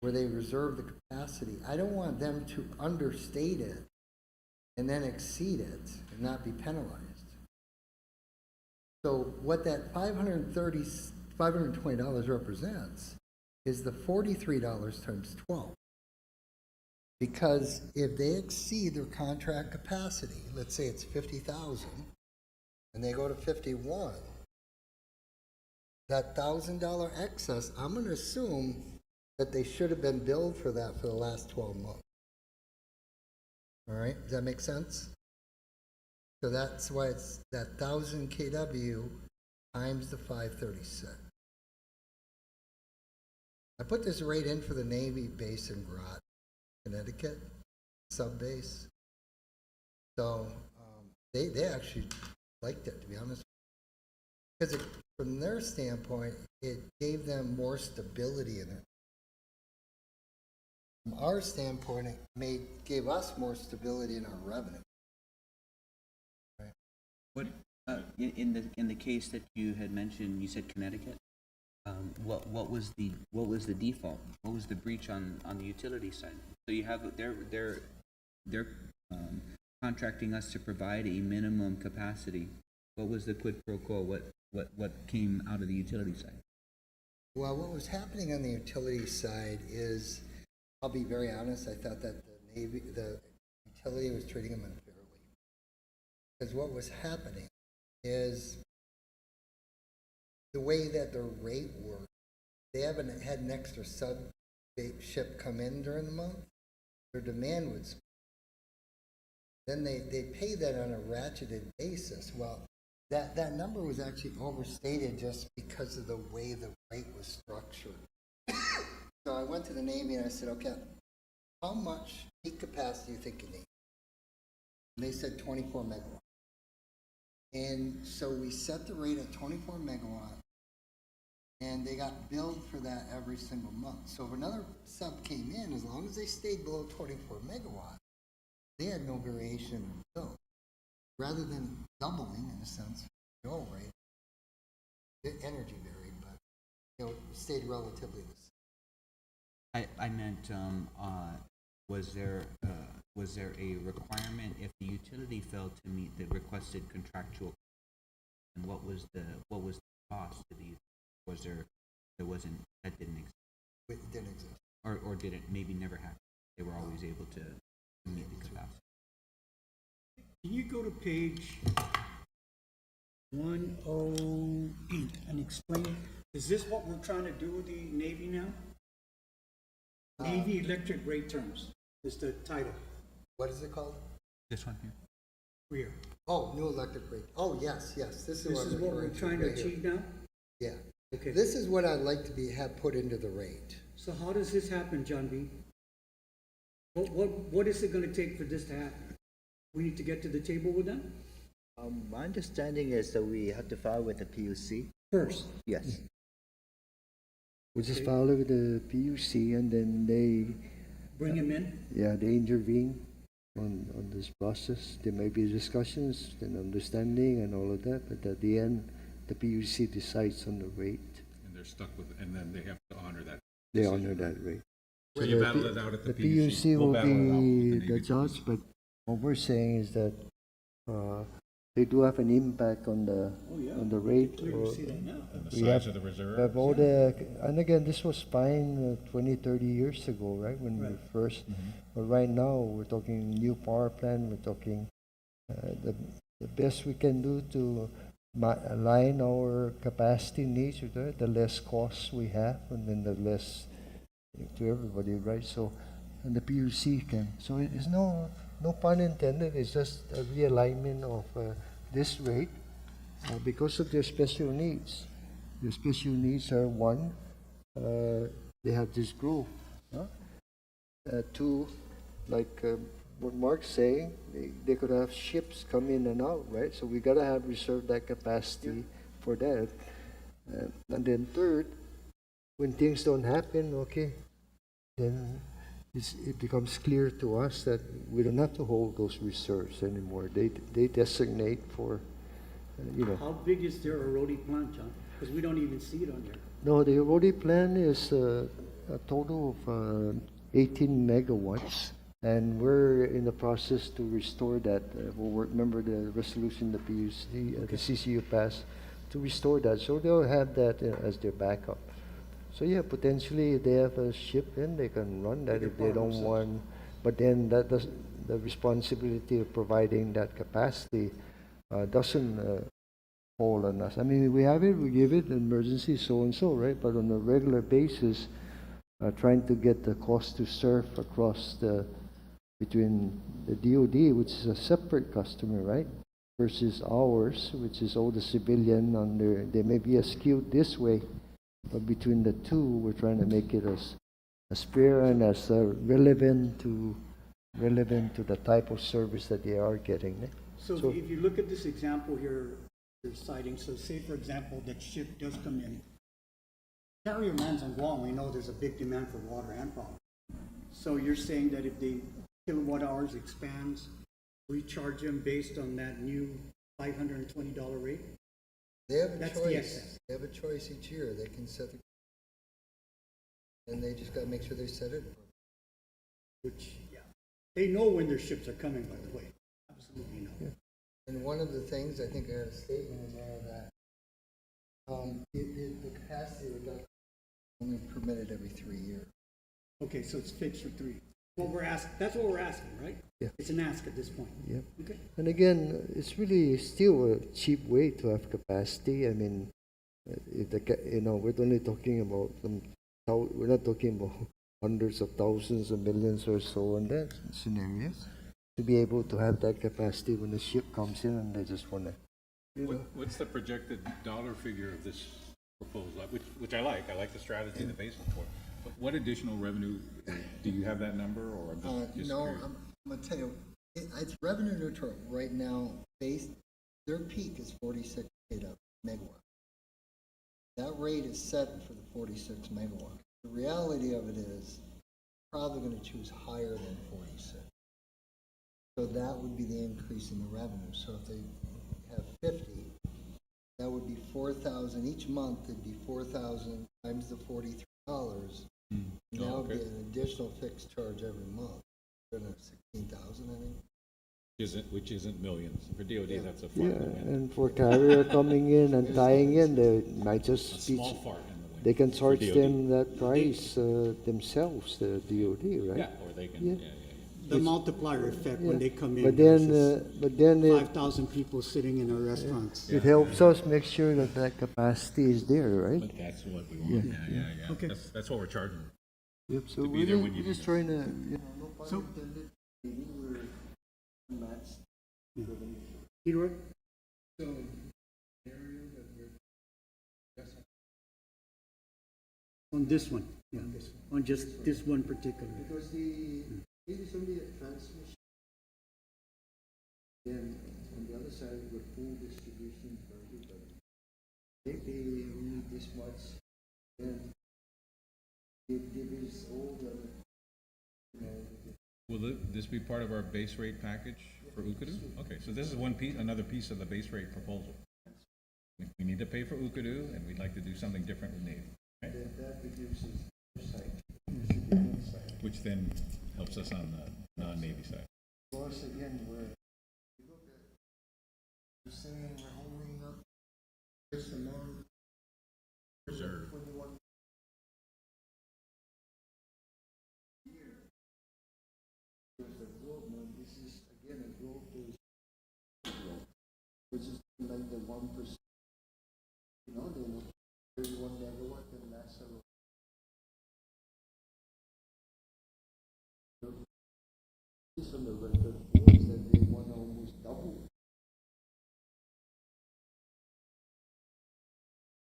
where they reserve the capacity. I don't want them to understate it and then exceed it and not be penalized. So what that $520 represents is the $43 times 12. Because if they exceed their contract capacity, let's say it's 50,000, and they go to 51, that $1,000 excess, I'm going to assume that they should have been billed for that for the last 12 months. All right, does that make sense? So that's why it's that 1,000 KW times the 536. I put this rate in for the Navy base in Groton, Connecticut, sub-base. So they actually liked it, to be honest. Because from their standpoint, it gave them more stability in it. From our standpoint, it gave us more stability in our revenue. Right. What, in the case that you had mentioned, you said Connecticut. What was the default? What was the breach on the utility side? So you have they're contracting us to provide a minimum capacity. What was the quid pro quo? What came out of the utility side? Well, what was happening on the utility side is, I'll be very honest, I thought that the utility was treating them unfairly. Because what was happening is the way that their rate worked, they haven't had an extra sub ship come in during the month, their demand would spike. Then they pay that on a ratcheted basis. Well, that number was actually overstated just because of the way the rate was structured. So I went to the Navy and I said, okay, how much peak capacity do you think you need? And they said 24 megawatts. And so we set the rate at 24 megawatts, and they got billed for that every single month. So if another sub came in, as long as they stayed below 24 megawatts, they had no variation in bill. Rather than doubling, in a sense, the oil rate, the energy varied, but it stayed relatively the same. I meant, was there a requirement if the utility failed to meet the requested contractual, and what was the cost to the, that didn't exist? It didn't exist. Or did it maybe never happen? They were always able to meet the capacity. Can you go to page 108 and explain, is this what we're trying to do with the Navy now? Navy electric rate terms is the title. What is it called? This one here? Here. Oh, new electric rate. Oh, yes. This is This is what we're trying to achieve now? Yeah. Okay. This is what I'd like to have put into the rate. So how does this happen, John B? What is it gonna take for this to happen? We need to get to the table with them? My understanding is that we have to file with the PUC. First. Yes. We just file it with the PUC and then they, Bring him in? they intervene on this process. There may be discussions and understanding and all of that, but at the end, the PUC decides on the rate. And they're stuck with, and then they have to honor that. They decision. honor that rate. So you battle it out at the The PUC. PUC We'll will battle it out with be the the Navy. judge, but what we're saying is that they do have an impact on the rate. Clearly see that now. And the We size have- of the reserve. Have all and again, this was fine 20, 30 years ago, right, when we first, but right now, we're talking new power plant, we're talking the best we can do to align our capacity needs with that, the less costs we have, and then the less to everybody, right? So, and the PUC can, so it's no pun intended, it's just a realignment of this rate because of their special needs. Their special needs are one, they have this growth. to, like what Mark's saying, they could have ships come in and out, right? So we gotta have reserve that capacity for that. And then third, when things don't happen, okay, then it becomes clear to us that we don't have to hold those reserves anymore. They designate for, you know. How big is their Arodi plant, John? Because we don't even see it on there. No, the Rodi plan is a total of 18 megawatts, and we're in the process to restore that. We'll work, remember the resolution the PUC, the CCU passed to restore that, so they'll have that as their backup. So yeah, potentially if they have a ship in, they can run that if they don't want. But then that does, the responsibility of providing that capacity doesn't fall on us. I mean, we have it, we give it, emergency, so and so, right? But on a regular basis, trying to get the cost to serve across between the DoD, which is a separate customer, right? Versus ours, which is all the civilian under, they may be skewed this way, but between the two, we're trying to make it as fair and as relevant to the type of service that they are getting. So if you look at this example here, you're citing, so say for example, that ship does come in. Carrier lands on Guam, we know there's a big demand for water and power. So you're saying that if the kilowatt hours expands, we charge them based on that new $520 rate? They have a That's the choice. excess. They have a choice each year. They can set the, and they just gotta make sure they set it. Which, yeah, they know when their ships are coming, by the way. Absolutely know. Yeah. And one of the things, I think I had a statement in there that, the capacity reduction only permitted every 3 years. Okay, so it's fixed for 3. What we're asking, that's what we're asking, right? Yeah. It's an ask at this point. Yeah. Okay. And again, it's really still a cheap way to have capacity. I mean, if we're only talking about we're not talking about hundreds of thousands of millions or so in that scenario. To be able to have that capacity when the ship comes in and they just want to, What's the projected dollar figure of this proposal, which I like the strategy, the basis for it. But what additional revenue, do you have that number, or I'm just No, curious? I'm gonna tell you, it's revenue neutral right now. Their peak is 46 megawatt. That rate is set for the 46 megawatt. The reality of it is, probably going to choose higher than 46. So that would be the increase in the revenue. So if they have 50, that would be 4,000 each month. It'd be 4,000 times the $43. And that would be an additional fixed charge every month. 16,000, I think. Which isn't millions. For DOD, that's a fart yeah, in the wind. and for carrier coming in and tying in, they might A just small fart in the wind. they can for charge DOD. them that price themselves, the DoD, right? Yeah, or they can, Yeah. yeah. The multiplier effect when they come in. But then, versus it 5,000 people sitting in our restaurants. it helps us make sure that that capacity is there, right? But that's what we want, yeah. Okay. That's what we're charging. Yep, so To be there when we're you just need trying to, No pun So- intended. Maybe we're matched. Leroy? On this one, yeah, on just this one particular. Because it is only a transmission. Then on the other side, with full distribution for everybody. They pay only this much, then it is all the, Will this be part of our base rate package for Ukadu? Okay, so this is another piece of the base rate proposal. We need to pay for Ukadu, and we'd like to do something different with Navy, right? that reduces site. Which then helps us on the non-Navy side. For us, again, you look at, you're saying we're holding up this amount. Reserve. 21. There's the growth, man, this is, again, a growth is, which is like the 1%. You know, they 31 megawatt and that's a. This on the record was that they want to almost double.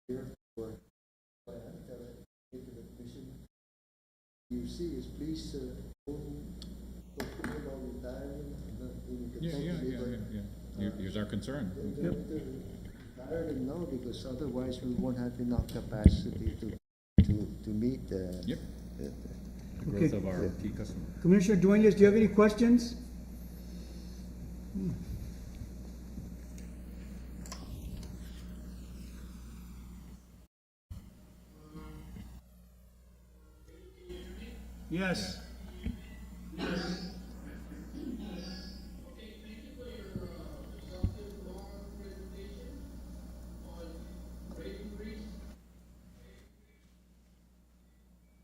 Therefore, I have to take the mission. You see, is please talking about retiring, not even Yeah, consulting, but Here's our concern. they have to retire them now, because otherwise we won't have enough capacity to meet the. Yep. the- The growth of our key customer. Commissioner Dueñas, do you have any questions? Yes.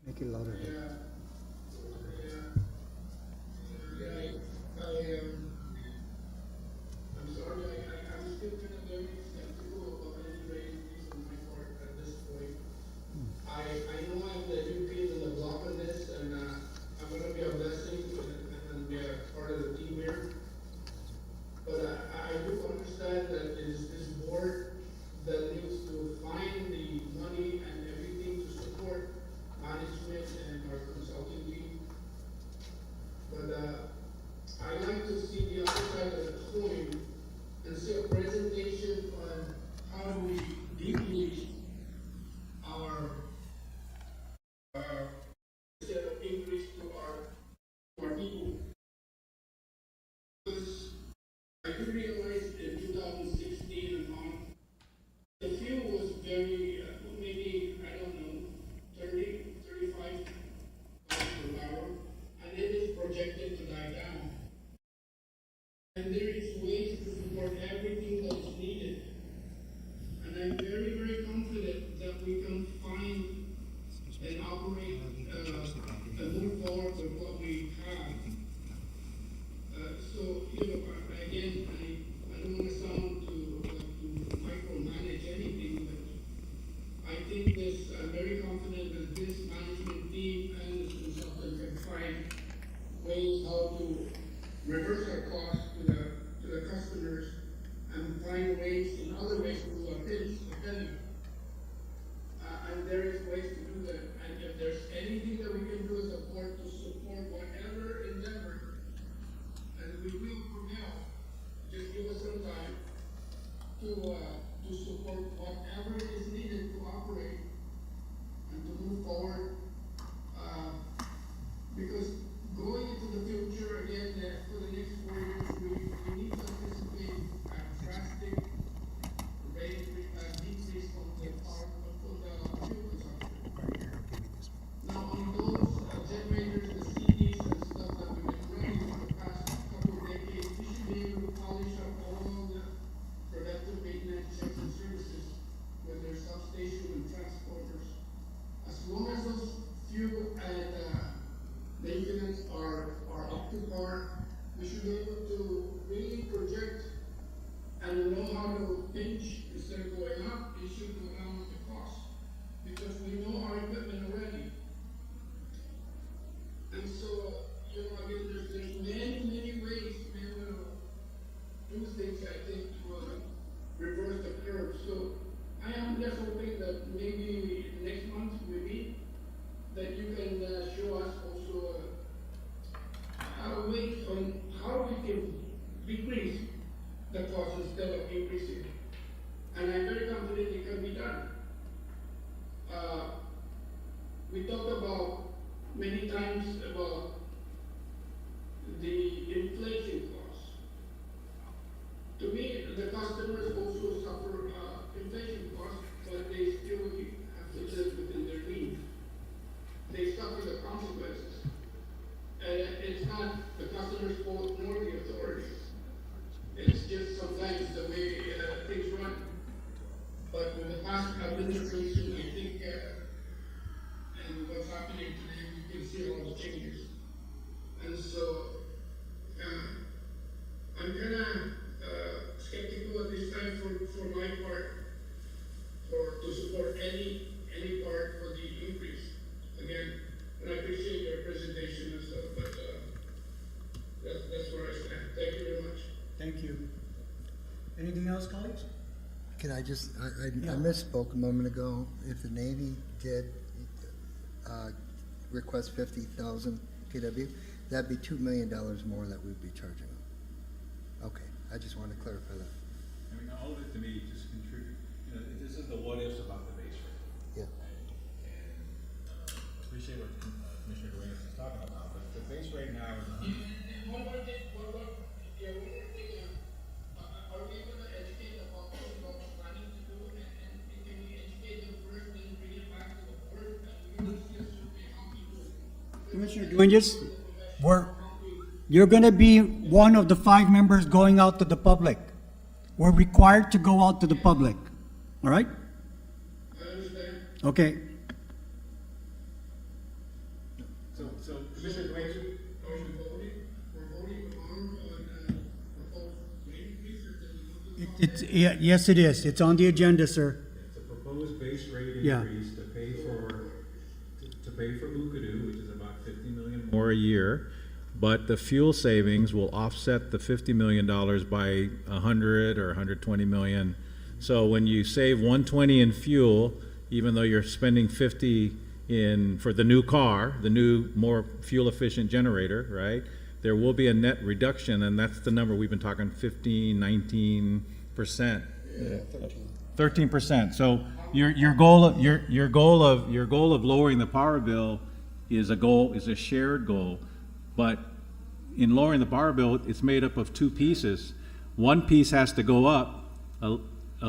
Make it louder. I'm sorry, I'm still kind of very skeptical of any raise on my part at this point. I know I'm the new kid on the block on this, and, I'm gonna be a blessing and be a part of the team here. But I do understand that it is this board that needs to find the money and everything to support management and our consulting team. But, I like to see the other side of the coin and see a presentation on how do we decrease our, instead of increase to our people. Because I do realize in 2016 and on, the fuel was very, maybe, I don't know, 35 dollars per barrel, and it is projected to die down. And there is ways to support everything that is needed. And I'm very, very confident that we can find and operate, and move forward with what we have. So, again, I don't want to sound to micromanage anything, but I think I'm very confident that this management team and this consultant can find ways how to reverse our costs to the customers and find ways, in other ways, to pinch the penny. And there is ways to do that. And if there's anything that we can do as a board to support whatever endeavor, and we will prevail, just give us some time to support whatever is needed to operate and to move forward. Because going into the future, again, for the next 4 years, we need to anticipate a drastic rate decrease from the fuel consumption. Now, on those generators, the CDs and stuff that we've been running for the past couple of decades, we should be able to polish up all the preventive maintenance checks and services with their substation and transporters. As long as those fuel and maintenance are up to par, we should be able to really project and know how to pinch instead of going up, it should go down with the cost. Because we know our equipment already. And so, again, there's many ways to be able to do things, I think, to reverse the curve. So I am just hoping that maybe next month we meet, that you can show us also a way on how we can decrease the cost instead of increasing. And I'm very confident it can be done. We talked about many times about the inflation costs. To me, the customers also suffer inflation costs, but they still have to live within their means. They suffer the consequences. And it's not the customer's fault nor the authorities. It's just sometimes the way things run. But with the past administration, I think, and what's happening today, we can see a lot of changes. And so, I'm kind of skeptical at this time for my part, to support any part for the increase. Again, and I appreciate your presentation and stuff, but that's where I stand. Thank you very much. Thank you. Anything else, colleagues? Can I just, I Yeah. misspoke a moment ago. If the Navy did request 50,000 PW, That'd be $2 million more that we'd be charging them. Okay, I just wanted to clarify that. I mean, all of it to me just contribute, you know, this is the what ifs about the base rate. Yeah. And appreciate what Commissioner Duenas is talking about, but the base rate now is. One more thing, are we gonna educate the public what we're planning to do, and can we educate them first, then bring it back to the board, and we're gonna see a survey how people. Commissioner Duenas, you're gonna be one of the 5 members going out to the public. We're required to go out to the public, all right? I understand. Okay. So Commissioner Duenas, Are we voting? We're voting tomorrow on, proposed rate increases that we need to. Yes, it is. It's on the agenda, sir. it's a proposed base rate Yeah. increase to pay for Ukadu, which is about 50 million more a year. But the fuel savings will offset the $50 million by 100 or 120 million. So when you save 120 in fuel, even though you're spending 50 for the new car, the new, more fuel-efficient generator, right? There will be a net reduction, and that's the number we've been talking, 15, 19%. 13%. So your goal of lowering the power bill is a shared goal. But in lowering the power bill, it's made up of 2 pieces. One piece has to go up a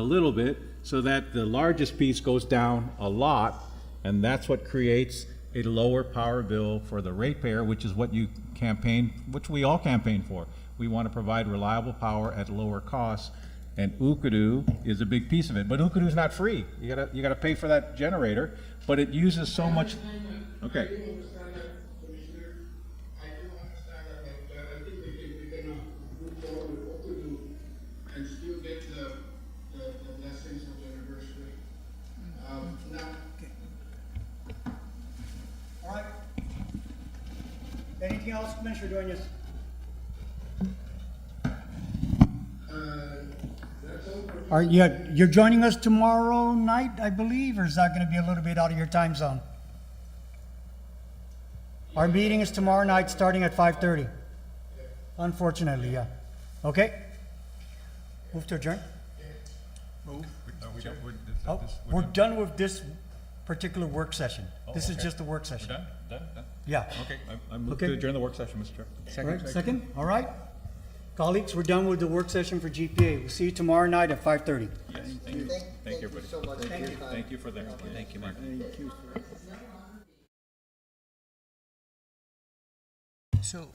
little bit so that the largest piece goes down a lot, and that's what creates a lower power bill for the ratepayer, which is what which we all campaign for. We want to provide reliable power at lower costs, and Ukadu is a big piece of it. But Ukadu is not free. You gotta pay for that generator, but it uses so much. Okay. I do understand that, Commissioner. I do understand that, but I think we can move forward with what we do and still get the blessings of the anniversary. Now, All right. Anything else, Commissioner Duenas? that's all for You're joining us tomorrow night, I believe, or is that gonna be a little bit out of your time zone? Our meeting is tomorrow night, starting at 5:30. Unfortunately, yeah. Okay? Move to adjourn? We're done with this particular work session. This is just a work session. Done? Yeah. Okay, I move Okay. to adjourn the work session, Mr. Chair. All right, second? All right. Colleagues, we're done with the work session for GPA. We'll see you tomorrow night at 5:30. Yes, thank you. Thank you, everybody. so much for your time. Thank you for that. Thank you, Mark. So